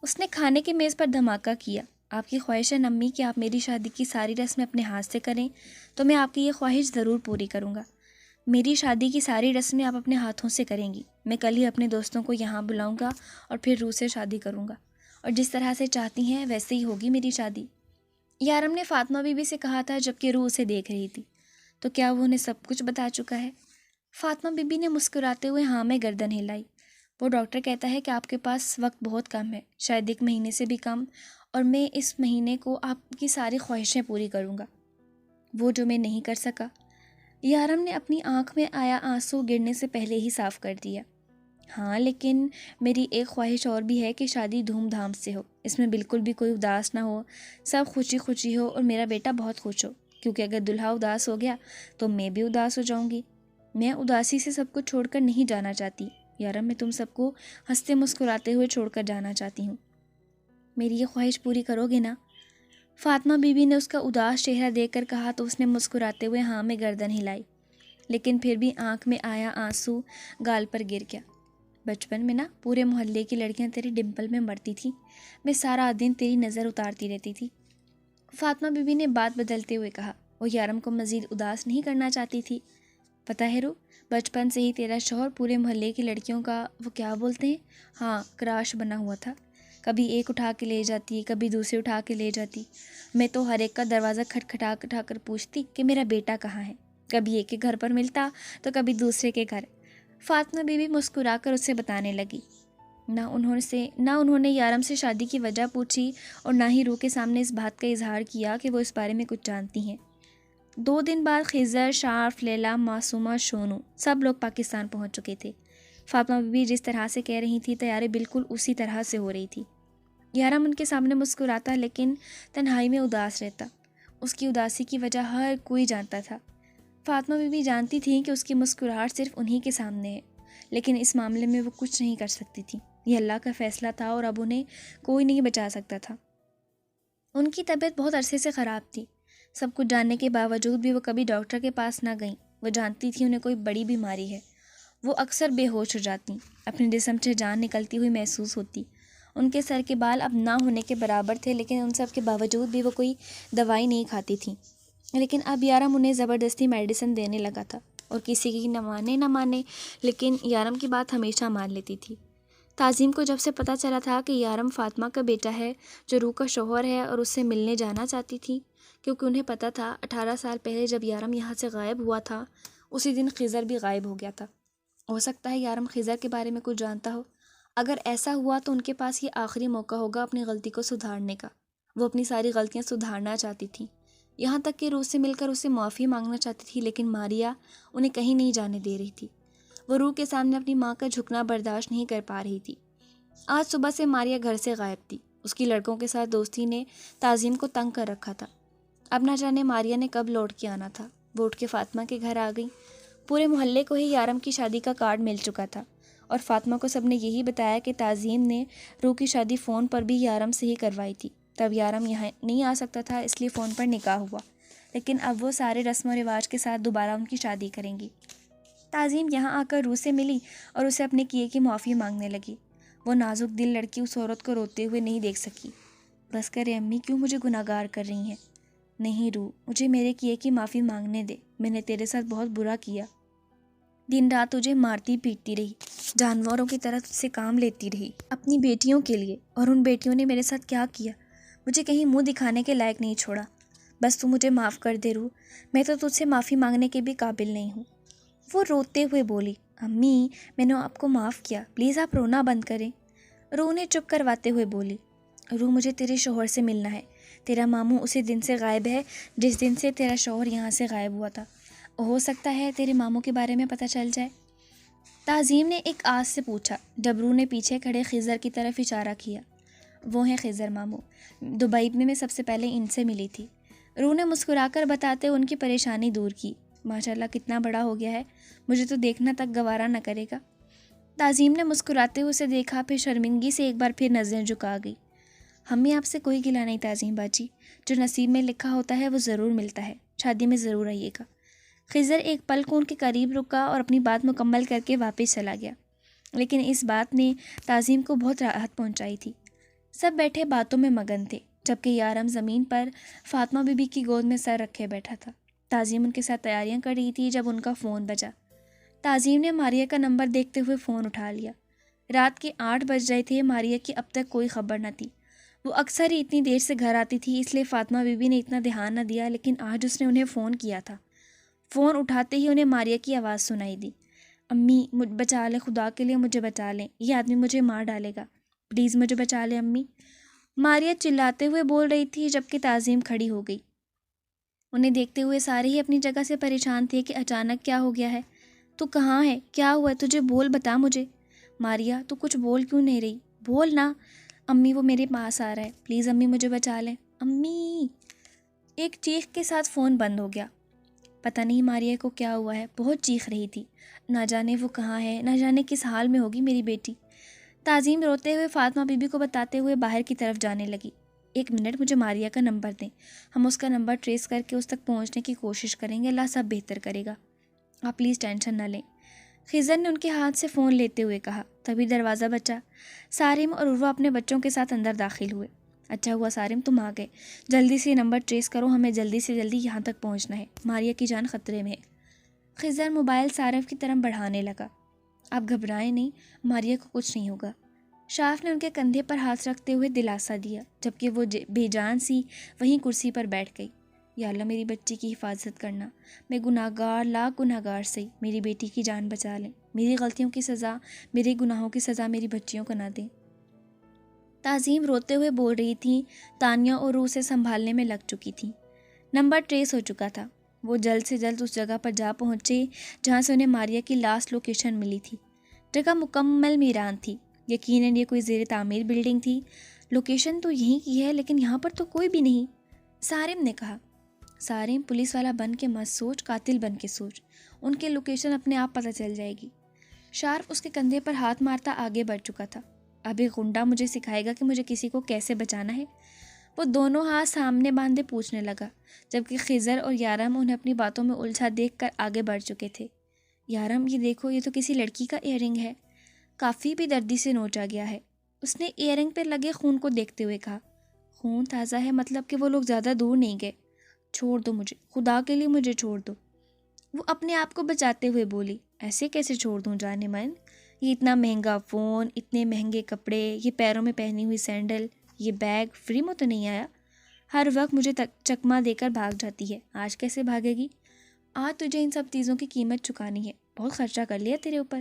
اس نے کھانے کی میز پر دھماکہ کیا۔ آپ کی خواہش ہے نمی کہ آپ میری شادی کی ساری رسمیں اپنے ہاتھ سے کریں، تو میں آپ کی یہ خواہش ضرور پوری کروں گا۔ میری شادی کی ساری رسمیں آپ اپنے ہاتھوں سے کریں گی۔ میں کل ہی اپنے دوستوں کو یہاں بلاؤں گا اور پھر روح سے شادی کروں گا، اور جس طرح سے چاہتی ہیں ویسے ہی ہوگی میری شادی۔ یارم نے فاطمہ بی بی سے کہا تھا جبکہ روح اسے دیکھ رہی تھی۔ تو کیا وہ انہیں سب کچھ بتا چکا ہے؟ فاطمہ بی بی نے مسکراتے ہوئے ہاں میں گردن ہلائی۔ وہ ڈاکٹر کہتا ہے کہ آپ کے پاس وقت بہت کم ہے، شاید 1 مہینے سے بھی کم، اور میں اس مہینے کو آپ کی ساری خواہشیں پوری کروں گا، وہ جو میں نہیں کر سکا۔ یارم نے اپنی آنکھ میں آیا آنسو گرنے سے پہلے ہی صاف کر دیا۔ ہاں لیکن میری ایک خواہش اور بھی ہے کہ شادی دھوم دھام سے ہو، اس میں بالکل بھی کوئی اداس نہ ہو، سب خوشی خوشی ہو، اور میرا بیٹا بہت خوش ہو، کیونکہ اگر دلہا اداس ہو گیا تو میں بھی اداس ہو جاؤں گی۔ میں اداسی سے سب کو چھوڑ کر نہیں جانا چاہتی یارم، میں تم سب کو ہنستے مسکراتے ہوئے چھوڑ کر جانا چاہتی ہوں۔ میری یہ خواہش پوری کرو گے نا؟ فاطمہ بی بی نے اس کا اداس چہرہ دیکھ کر کہا تو اس نے مسکراتے ہوئے ہاں میں گردن ہلائی، لیکن پھر بھی آنکھ میں آیا آنسو گال پر گر گیا۔ بچپن میں نا پورے محلے کی لڑکیاں تیری ڈمپل میں مرتی تھیں، میں سارا دن تیری نظر اتارتی رہتی تھی۔ فاطمہ بی بی نے بات بدلتے ہوئے کہا۔ وہ یارم کو مزید اداس نہیں کرنا چاہتی تھی۔ پتہ ہے رو، بچپن سے ہی تیرا شوہر پورے محلے کی لڑکیوں کا وہ کیا بولتے ہیں، ہاں کراش بنا ہوا تھا۔ کبھی ایک اٹھا کے لے جاتی، کبھی دوسری اٹھا کے لے جاتی۔ میں تو ہر ایک کا دروازہ کھٹکھٹا کر پوچھتی کہ میرا بیٹا کہاں ہے، کبھی ایک کے گھر پر ملتا تو کبھی دوسرے کے گھر۔ فاطمہ بی بی مسکرا کر اسے بتانے لگی۔ نہ انہوں نے یارم سے شادی کی وجہ پوچھی، اور نہ ہی روح کے سامنے اس بات کا اظہار کیا کہ وہ اس بارے میں کچھ جانتی ہیں۔ 2 دن بعد خضر، شارف، لیلا، معصومہ، شونو سب لوگ پاکستان پہنچ چکے تھے۔ فاطمہ بی بی جس طرح سے کہہ رہی تھی تیاری بالکل اسی طرح سے ہو رہی تھی۔ یارم ان کے سامنے مسکراتا لیکن تنہائی میں اداس رہتا۔ اس کی اداسی کی وجہ ہر کوئی جانتا تھا۔ فاطمہ بھی جانتی تھیں کہ اس کی مسکراہٹ صرف انہی کے سامنے ہے، لیکن اس معاملے میں وہ کچھ نہیں کر سکتی تھی۔ یہ اللہ کا فیصلہ تھا اور اب انہیں کوئی نہیں بچا سکتا تھا۔ ان کی طبیعت بہت عرصے سے خراب تھی۔ سب کچھ جاننے کے باوجود بھی وہ کبھی ڈاکٹر کے پاس نہ گئیں۔ وہ جانتی تھی انہیں کوئی بڑی بیماری ہے۔ وہ اکثر بے ہوش ہو جاتی، اپنے جسم سے جان نکلتی ہوئی محسوس ہوتی۔ ان کے سر کے بال اب نہ ہونے کے برابر تھے، لیکن ان سب کے باوجود بھی وہ کوئی دوائی نہیں کھاتی تھیں۔ لیکن اب یارم انہیں زبردستی میڈیسن دینے لگا تھا، اور کسی کی نہ مانے لیکن یارم کی بات ہمیشہ مان لیتی تھی۔ تعظیم کو جب سے پتہ چلا تھا کہ یارم فاطمہ کا بیٹا ہے جو روح کا شوہر ہے، اور اس سے ملنے جانا چاہتی تھی، کیونکہ انہیں پتہ تھا 18 سال پہلے جب یارم یہاں سے غائب ہوا تھا، اسی دن خضر بھی غائب ہو گیا تھا۔ ہو سکتا ہے یارم خضر کے بارے میں کچھ جانتا ہو۔ اگر ایسا ہوا تو ان کے پاس یہ آخری موقع ہوگا اپنی غلطی کو سدھارنے کا۔ وہ اپنی ساری غلطیاں سدھارنا چاہتی تھی، یہاں تک کہ روح سے مل کر اسے معافی مانگنا چاہتی تھی، لیکن ماریا انہیں کہیں نہیں جانے دے رہی تھی۔ وہ روح کے سامنے اپنی ماں کا جھکنا برداشت نہیں کر پا رہی تھی۔ آج صبح سے ماریا گھر سے غائب تھی۔ اس کی لڑکوں کے ساتھ دوستی نے تعظیم کو تنگ کر رکھا تھا۔ اب نہ جانے ماریا نے کب لوٹ کے آنا تھا۔ وہ اٹھ کے فاطمہ کے گھر آ گئی۔ پورے محلے کو ہی یارم کی شادی کا کارڈ مل چکا تھا، اور فاطمہ کو سب نے یہی بتایا کہ تعظیم نے روح کی شادی فون پر بھی یارم سے ہی کروائی تھی۔ تب یارم یہاں نہیں آ سکتا تھا، اس لیے فون پر نکاح ہوا، لیکن اب وہ سارے رسم و رواج کے ساتھ دوبارہ ان کی شادی کریں گی۔ تعظیم یہاں آ کر روح سے ملی اور اسے اپنے کیے کی معافی مانگنے لگی۔ وہ نازک دل لڑکی اس عورت کو روتے ہوئے نہیں دیکھ سکی۔ بس کرے امی، کیوں مجھے گناہگار کر رہی ہیں؟ نہیں روح، مجھے میرے کیے کی معافی مانگنے دے۔ میں نے تیرے ساتھ بہت برا کیا، دن رات تجھے مارتی پیٹتی رہی، جانوروں کی طرح تجھ سے کام لیتی رہی اپنی بیٹیوں کے لیے، اور ان بیٹیوں نے میرے ساتھ کیا کیا؟ مجھے کہیں منہ دکھانے کے لائق نہیں چھوڑا۔ بس تو مجھے معاف کر دے روح، میں تو تجھ سے معافی مانگنے کے بھی قابل نہیں ہوں۔ وہ روتے ہوئے بولی، امی میں نے آپ کو معاف کیا، پلیز آپ رونا بند کریں۔ روح نے چپ کرواتے ہوئے بولی، روح مجھے تیرے شوہر سے ملنا ہے۔ تیرا ماموں اسی دن سے غائب ہے جس دن سے تیرا شوہر یہاں سے غائب ہوا تھا۔ ہو سکتا ہے تیرے ماموں کے بارے میں پتہ چل جائے۔ تعظیم نے ایک آس سے پوچھا، جب روح نے پیچھے کھڑے خضر کی طرف اشارہ کیا۔ وہ ہیں خضر ماموں، دبئی میں سب سے پہلے ان سے ملی تھی۔ روح نے مسکرا کر بتاتے ان کی پریشانی دور کی۔ ماشاءاللہ کتنا بڑا ہو گیا ہے، مجھے تو دیکھنا تک گوارا نہ کرے گا۔ تعظیم نے مسکراتے ہوئے اسے دیکھا، پھر شرمندگی سے ایک بار پھر نظریں جھکا گئی۔ ہمیں آپ سے کوئی گلہ نہیں تعظیم باجی، جو نصیب میں لکھا ہوتا ہے وہ ضرور ملتا ہے، شادی میں ضرور آئیے گا۔ خضر ایک پل کو ان کے قریب رکا اور اپنی بات مکمل کر کے واپس چلا گیا، لیکن اس بات نے تعظیم کو بہت راحت پہنچائی تھی۔ سب بیٹھے باتوں میں مگن تھے، جبکہ یارم زمین پر فاطمہ بی بی کی گود میں سر رکھے بیٹھا تھا۔ تعظیم ان کے ساتھ تیاریاں کر رہی تھی جب ان کا فون بجا۔ تعظیم نے ماریا کا نمبر دیکھتے ہوئے فون اٹھا لیا۔ رات کے 8 بج رہے تھے، ماریا کی اب تک کوئی خبر نہ تھی۔ وہ اکثر ہی اتنی دیر سے گھر آتی تھی، اس لیے فاطمہ بی بی نے اتنا دھیان نہ دیا، لیکن آج اس نے انہیں فون کیا تھا۔ فون اٹھاتے ہی انہیں ماریا کی آواز سنائی دی، امی بچا لیں، خدا کے لیے مجھے بچا لیں، یہ آدمی مجھے مار ڈالے گا، پلیز مجھے بچا لیں امی۔ ماریا چلاتے ہوئے بول رہی تھی، جبکہ تعظیم کھڑی ہو گئی۔ انہیں دیکھتے ہوئے سارے ہی اپنی جگہ سے پریشان تھے کہ اچانک کیا ہو گیا ہے۔ تو کہاں ہے؟ کیا ہوا ہے تجھے؟ بول، بتا مجھے۔ ماریا تو کچھ بول کیوں نہیں رہی؟ بول نا۔ امی وہ میرے پاس آ رہا ہے، پلیز امی مجھے بچا لیں امی۔ ایک چیخ کے ساتھ فون بند ہو گیا۔ پتہ نہیں ماریا کو کیا ہوا ہے، بہت چیخ رہی تھی، نہ جانے وہ کہاں ہے، نہ جانے کس حال میں ہوگی میری بیٹی۔ تعظیم روتے ہوئے فاطمہ بی بی کو بتاتے ہوئے باہر کی طرف جانے لگی، 1 منٹ مجھے ماریا کا نمبر دیں، ہم اس کا نمبر ٹریس کر کے اس تک پہنچنے کی کوشش کریں گے، اللہ سب بہتر کرے گا، آپ پلیز ٹینشن نہ لیں۔ خضر نے ان کے ہاتھ سے فون لیتے ہوئے کہا۔ تبھی دروازہ بجا۔ سارم اور عروہ اپنے بچوں کے ساتھ اندر داخل ہوئے۔ اچھا ہوا سارم تم آ گئے، جلدی سے نمبر ٹریس کرو، ہمیں جلدی سے جلدی یہاں تک پہنچنا ہے، ماریا کی جان خطرے میں ہے۔ خضر موبائل سارم کی طرف بڑھانے لگا۔ آپ گھبرائیں نہیں، ماریا کو کچھ نہیں ہوگا۔ شاف نے ان کے کندھے پر ہاتھ رکھتے ہوئے دلاسا دیا، جبکہ وہ بے جان سی وہیں کرسی پر بیٹھ گئی۔ یا اللہ میری بچی کی حفاظت کرنا، میں گناہگار لاکھ گناہگار سے، میری بیٹی کی جان بچا لیں، میری غلطیوں کی سزا، میرے گناہوں کی سزا میری بچیوں کو نہ دیں۔ تعظیم روتے ہوئے بول رہی تھیں، تانیہ اور روح سے سنبھالنے میں لگ چکی تھیں۔ نمبر ٹریس ہو چکا تھا۔ وہ جلد سے جلد اس جگہ پر جا پہنچے جہاں سے انہیں ماریا کی لاسٹ لوکیشن ملی تھی۔ جگہ مکمل ویران تھی، یقیناً یہ کوئی زیر تعمیر بلڈنگ تھی۔ لوکیشن تو یہیں کی ہے، لیکن یہاں پر تو کوئی بھی نہیں، سارم نے کہا۔ سارم پولیس والا بن کے مت سوچ، قاتل بن کے سوچ، ان کی لوکیشن اپنے آپ پتہ چل جائے گی۔ شارف اس کے کندھے پر ہاتھ مارتا آگے بڑھ چکا تھا۔ اب ایک غنڈہ مجھے سکھائے گا کہ مجھے کسی کو کیسے بچانا ہے؟ وہ دونوں ہاتھ سامنے باندھے پوچھنے لگا، جبکہ خضر اور یارم انہیں اپنی باتوں میں الجھا دیکھ کر آگے بڑھ چکے تھے۔ یارم، یہ دیکھو، یہ تو کسی لڑکی کا ایئر رنگ ہے، کافی بھی دردی سے نوچا گیا ہے۔ اس نے ایئر رنگ پہ لگے خون کو دیکھتے ہوئے کہا۔ خون تازہ ہے، مطلب کہ وہ لوگ زیادہ دور نہیں گئے۔ چھوڑ دو مجھے، خدا کے لیے مجھے چھوڑ دو، وہ اپنے آپ کو بچاتے ہوئے بولی۔ ایسے کیسے چھوڑ دوں جانے من؟ یہ اتنا مہنگا فون، اتنے مہنگے کپڑے، یہ پیروں میں پہنی ہوئی سینڈل، یہ بیگ فری میں تو نہیں آیا؟ ہر وقت مجھے چکما دے کر بھاگ جاتی ہے، آج کیسے بھاگے گی؟ آج تجھے ان سب چیزوں کی قیمت چکانی ہے، بہت خرچہ کر لیا تیرے اوپر۔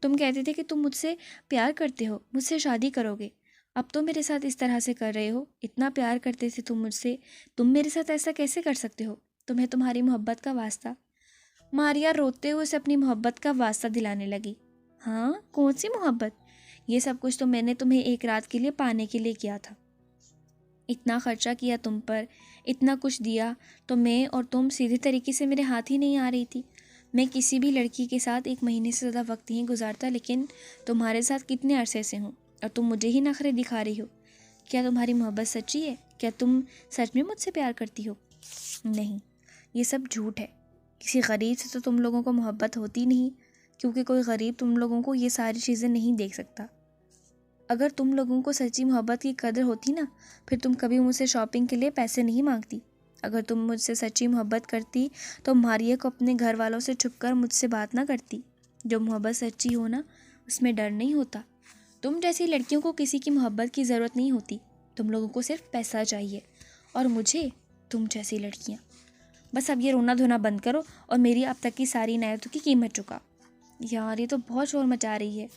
تم کہتے تھے کہ تم مجھ سے پیار کرتے ہو، مجھ سے شادی کرو گے، اب تو میرے ساتھ اس طرح سے کر رہے ہو۔ اتنا پیار کرتے تھے تم مجھ سے، تم میرے ساتھ ایسا کیسے کر سکتے ہو؟ تمہیں تمہاری محبت کا واسطہ۔ ماریا روتے ہوئے اسے اپنی محبت کا واسطہ دلانے لگی۔ ہاں، کون سی محبت؟ یہ سب کچھ تو میں نے تمہیں ایک رات کے لیے پانے کے لیے کیا تھا۔ اتنا خرچہ کیا تم پر، اتنا کچھ دیا، تو میں اور تم سیدھے طریقے سے میرے ہاتھ ہی نہیں آ رہی تھی۔ میں کسی بھی لڑکی کے ساتھ 1 مہینے سے زیادہ وقت نہیں گزارتا، لیکن تمہارے ساتھ کتنے عرصے سے ہوں، اور تم مجھے ہی نخرے دکھا رہی ہو۔ کیا تمہاری محبت سچی ہے؟ کیا تم سچ میں مجھ سے پیار کرتی ہو؟ نہیں، یہ سب جھوٹ ہے۔ کسی غریب سے تو تم لوگوں کو محبت ہوتی نہیں، کیونکہ کوئی غریب تم لوگوں کو یہ ساری چیزیں نہیں دیکھ سکتا۔ اگر تم لوگوں کو سچی محبت کی قدر ہوتی نا، پھر تم کبھی مجھ سے شاپنگ کے لیے پیسے نہیں مانگتی۔ اگر تم مجھ سے سچی محبت کرتی تو ماریہ کو اپنے گھر والوں سے چھپ کر مجھ سے بات نہ کرتی۔ جو محبت سچی ہو نا، اس میں ڈر نہیں ہوتا۔ تم جیسی لڑکیوں کو کسی کی محبت کی ضرورت نہیں ہوتی، تم لوگوں کو صرف پیسہ چاہیے، اور مجھے تم جیسی لڑکیاں۔ بس اب یہ رونا دھونا بند کرو اور میری اب تک کی ساری نعمتوں کی قیمت چکا۔ یار، یہ تو بہت شور مچا رہی ہے،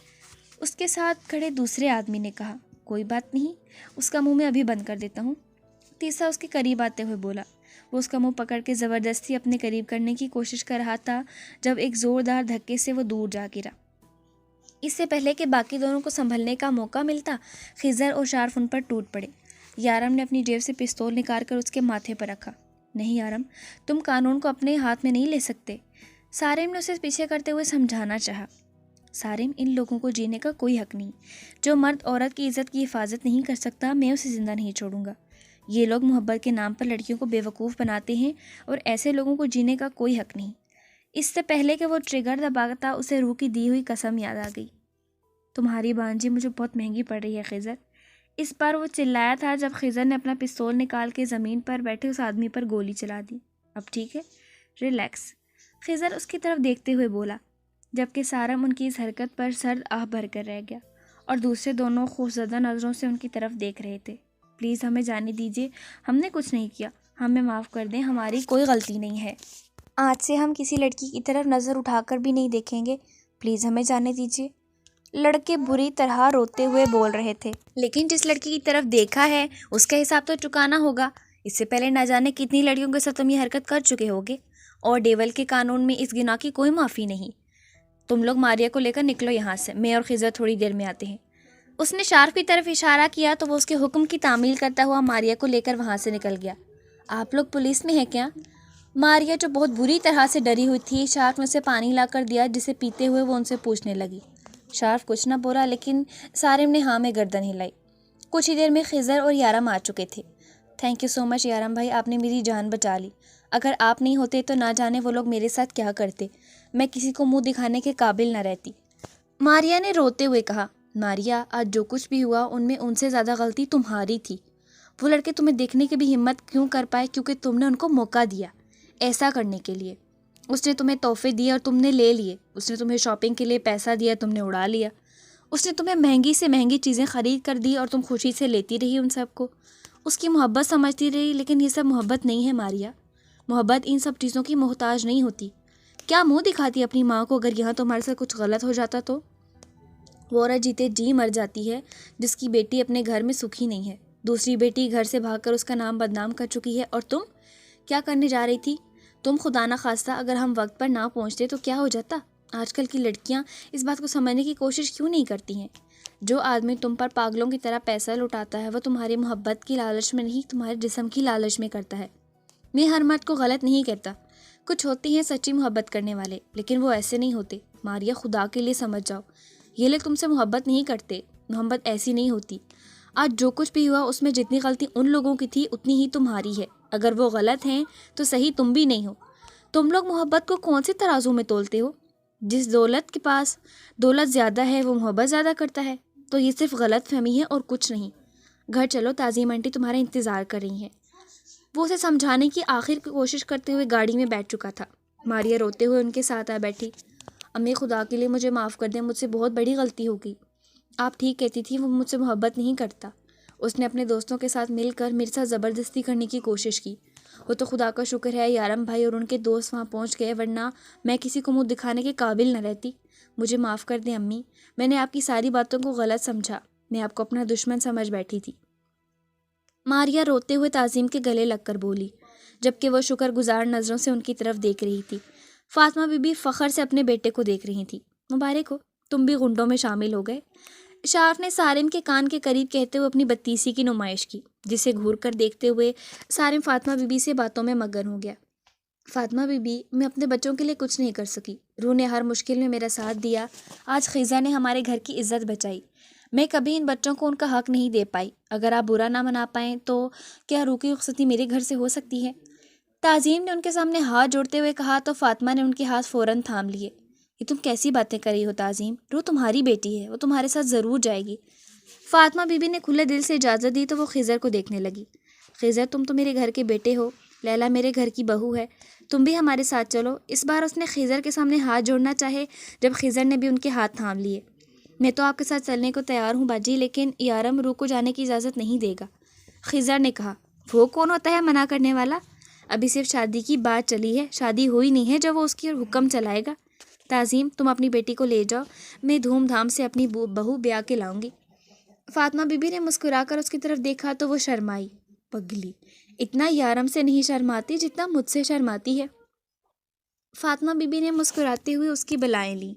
اس کے ساتھ کھڑے دوسرے آدمی نے کہا۔ کوئی بات نہیں، اس کا منہ میں ابھی بند کر دیتا ہوں، تیسرا اس کے قریب آتے ہوئے بولا۔ وہ اس کا منہ پکڑ کے زبردستی اپنے قریب کرنے کی کوشش کر رہا تھا جب ایک زوردار دھکے سے وہ دور جا گرا۔ اس سے پہلے کہ باقی دونوں کو سنبھلنے کا موقع ملتا، خضر اور شارف ان پر ٹوٹ پڑے۔ یارم نے اپنی جیب سے پستول نکال کر اس کے ماتھے پر رکھا۔ نہیں یارم، تم قانون کو اپنے ہاتھ میں نہیں لے سکتے، سارم نے اسے پیچھے کرتے ہوئے سمجھانا چاہا۔ سارم، ان لوگوں کو جینے کا کوئی حق نہیں۔ جو مرد عورت کی عزت کی حفاظت نہیں کر سکتا، میں اسے زندہ نہیں چھوڑوں گا۔ یہ لوگ محبت کے نام پر لڑکیوں کو بے وقوف بناتے ہیں، اور ایسے لوگوں کو جینے کا کوئی حق نہیں۔ اس سے پہلے کہ وہ ٹریگر دباتا، اسے روح کی دی ہوئی قسم یاد آ گئی۔ تمہاری بانجی مجھے بہت مہنگی پڑ رہی ہے خضر۔ اس بار وہ چلایا تھا جب خضر نے اپنا پستول نکال کے زمین پر بیٹھے اس آدمی پر گولی چلا دی۔ اب ٹھیک ہے، ریلیکس، خضر اس کی طرف دیکھتے ہوئے بولا، جبکہ سارم ان کی اس حرکت پر سرد آہ بھر کر رہ گیا، اور دوسرے دونوں خوفزدہ نظروں سے ان کی طرف دیکھ رہے تھے۔ پلیز ہمیں جانے دیجیے، ہم نے کچھ نہیں کیا، ہمیں معاف کر دیں، ہماری کوئی غلطی نہیں ہے۔ آج سے ہم کسی لڑکی کی طرف نظر اٹھا کر بھی نہیں دیکھیں گے، پلیز ہمیں جانے دیجیے۔ لڑکے بری طرح روتے ہوئے بول رہے تھے۔ لیکن جس لڑکی کی طرف دیکھا ہے اس کا حساب تو چکانا ہوگا۔ اس سے پہلے نہ جانے کتنی لڑکیوں کے ساتھ تم یہ حرکت کر چکے ہوگے، اور ڈیول کے قانون میں اس گناہ کی کوئی معافی نہیں۔ تم لوگ ماریہ کو لے کر نکلو یہاں سے، میں اور خضر تھوڑی دیر میں آتے ہیں۔ اس نے شارف کی طرف اشارہ کیا تو وہ اس کے حکم کی تعمیل کرتا ہوا ماریہ کو لے کر وہاں سے نکل گیا۔ آپ لوگ پولیس میں ہیں کیا؟ ماریہ جو بہت بری طرح سے ڈری ہوئی تھی، شارف نے اسے پانی لا کر دیا، جسے پیتے ہوئے وہ ان سے پوچھنے لگی۔ شارف کچھ نہ بولا، لیکن سارم نے ہاں میں گردن ہلائی۔ کچھ ہی دیر میں خضر اور یارم آ چکے تھے۔ تھینک یو سو مچ یارم بھائی، آپ نے میری جان بچا لی۔ اگر آپ نہیں ہوتے تو نہ جانے وہ لوگ میرے ساتھ کیا کرتے، میں کسی کو منہ دکھانے کے قابل نہ رہتی، ماریہ نے روتے ہوئے کہا۔ ماریہ، آج جو کچھ بھی ہوا ان میں ان سے زیادہ غلطی تمہاری تھی۔ وہ لڑکے تمہیں دیکھنے کی بھی ہمت کیوں کر پائے؟ کیونکہ تم نے ان کو موقع دیا ایسا کرنے کے لیے۔ اس نے تمہیں تحفے دیے اور تم نے لے لیے، اس نے تمہیں شاپنگ کے لیے پیسہ دیا، تم نے اڑا لیا، اس نے تمہیں مہنگی سے مہنگی چیزیں خرید کر دی اور تم خوشی سے لیتی رہی ان سب کو، اس کی محبت سمجھتی رہی۔ لیکن یہ سب محبت نہیں ہے ماریہ، محبت ان سب چیزوں کی محتاج نہیں ہوتی۔ کیا منہ دکھاتی اپنی ماں کو اگر یہاں تمہارے ساتھ کچھ غلط ہو جاتا تو؟ وہ عورت جیتے جی مر جاتی ہے جس کی بیٹی اپنے گھر میں سکھی نہیں ہے، دوسری بیٹی گھر سے بھاگ کر اس کا نام بدنام کر چکی ہے، اور تم کیا کرنے جا رہی تھی؟ تم خدا نہ خواستہ اگر ہم وقت پر نہ پہنچتے تو کیا ہو جاتا؟ آج کل کی لڑکیاں اس بات کو سمجھنے کی کوشش کیوں نہیں کرتی ہیں؟ جو آدمی تم پر پاگلوں کی طرح پیسہ لٹاتا ہے وہ تمہاری محبت کی لالچ میں نہیں، تمہارے جسم کی لالچ میں کرتا ہے۔ میں ہر مرد کو غلط نہیں کہتا، کچھ ہوتے ہیں سچی محبت کرنے والے، لیکن وہ ایسے نہیں ہوتے۔ ماریا، خدا کے لیے سمجھ جاؤ، یہ لوگ تم سے محبت نہیں کرتے، محبت ایسی نہیں ہوتی۔ آج جو کچھ بھی ہوا اس میں جتنی غلطی ان لوگوں کی تھی اتنی ہی تمہاری ہے۔ اگر وہ غلط ہیں تو صحیح تم بھی نہیں ہو۔ تم لوگ محبت کو کون سی ترازو میں تولتے ہو؟ جس دولت کے پاس دولت زیادہ ہے وہ محبت زیادہ کرتا ہے، تو یہ صرف غلط فہمی ہے اور کچھ نہیں۔ گھر چلو، تعظیم آنٹی تمہارا انتظار کر رہی ہیں۔ وہ اسے سمجھانے کی آخر کوشش کرتے ہوئے گاڑی میں بیٹھ چکا تھا۔ ماریا روتے ہوئے ان کے ساتھ آ بیٹھی۔ امی، خدا کے لیے مجھے معاف کر دیں، مجھ سے بہت بڑی غلطی ہو گئی۔ آپ ٹھیک کہتی تھی، وہ مجھ سے محبت نہیں کرتا۔ اس نے اپنے دوستوں کے ساتھ مل کر میرے ساتھ زبردستی کرنے کی کوشش کی۔ وہ تو خدا کا شکر ہے یارم بھائی اور ان کے دوست وہاں پہنچ گئے، ورنہ میں کسی کو منہ دکھانے کے قابل نہ رہتی۔ مجھے معاف کر دیں امی، میں نے آپ کی ساری باتوں کو غلط سمجھا، میں آپ کو اپنا دشمن سمجھ بیٹھی تھی۔ ماریا روتے ہوئے تعظیم کے گلے لگ کر بولی، جبکہ وہ شکر گزار نظروں سے ان کی طرف دیکھ رہی تھی۔ فاطمہ بی بی فخر سے اپنے بیٹے کو دیکھ رہی تھی۔ مبارک ہو، تم بھی غنڈوں میں شامل ہو گئے، اشارف نے سارم کے کان کے قریب کہتے ہوئے اپنی بتیسی کی نمائش کی، جسے گھور کر دیکھتے ہوئے سارم فاطمہ بی بی سے باتوں میں مگن ہو گیا۔ فاطمہ بی بی، میں اپنے بچوں کے لیے کچھ نہیں کر سکی، روح نے ہر مشکل میں میرا ساتھ دیا، آج خیزہ نے ہمارے گھر کی عزت بچائی، میں کبھی ان بچوں کو ان کا حق نہیں دے پائی۔ اگر آپ برا نہ منا پائیں تو کیا روح کی رخصتی میرے گھر سے ہو سکتی ہے؟ تعظیم نے ان کے سامنے ہاتھ جوڑتے ہوئے کہا تو فاطمہ نے ان کے ہاتھ فوراً تھام لیے۔ یہ تم کیسی باتیں کر رہی ہو تعظیم؟ روح تمہاری بیٹی ہے، وہ تمہارے ساتھ ضرور جائے گی۔ فاطمہ بی بی نے کھلے دل سے اجازت دی تو وہ خضر کو دیکھنے لگی۔ خضر، تم تو میرے گھر کے بیٹے ہو، لیلا میرے گھر کی بہو ہے، تم بھی ہمارے ساتھ چلو۔ اس بار اس نے خضر کے سامنے ہاتھ جوڑنا چاہے جب خضر نے بھی ان کے ہاتھ تھام لیے۔ میں تو آپ کے ساتھ چلنے کو تیار ہوں باجی، لیکن یارم روح کو جانے کی اجازت نہیں دے گا۔ خضر نے کہا، وہ کون ہوتا ہے منع کرنے والا؟ ابھی صرف شادی کی بات چلی ہے، شادی ہوئی نہیں ہے جو وہ اس کی حکم چلائے گا۔ تعظیم، تم اپنی بیٹی کو لے جاؤ، میں دھوم دھام سے اپنی بہو بیاہ کے لاؤں گی۔ فاطمہ بی بی نے مسکرا کر اس کی طرف دیکھا تو وہ شرمائی۔ پگلی، اتنا یارم سے نہیں شرماتی جتنا مجھ سے شرماتی ہے۔ فاطمہ بی بی نے مسکراتے ہوئے اس کی بلائیں لیں۔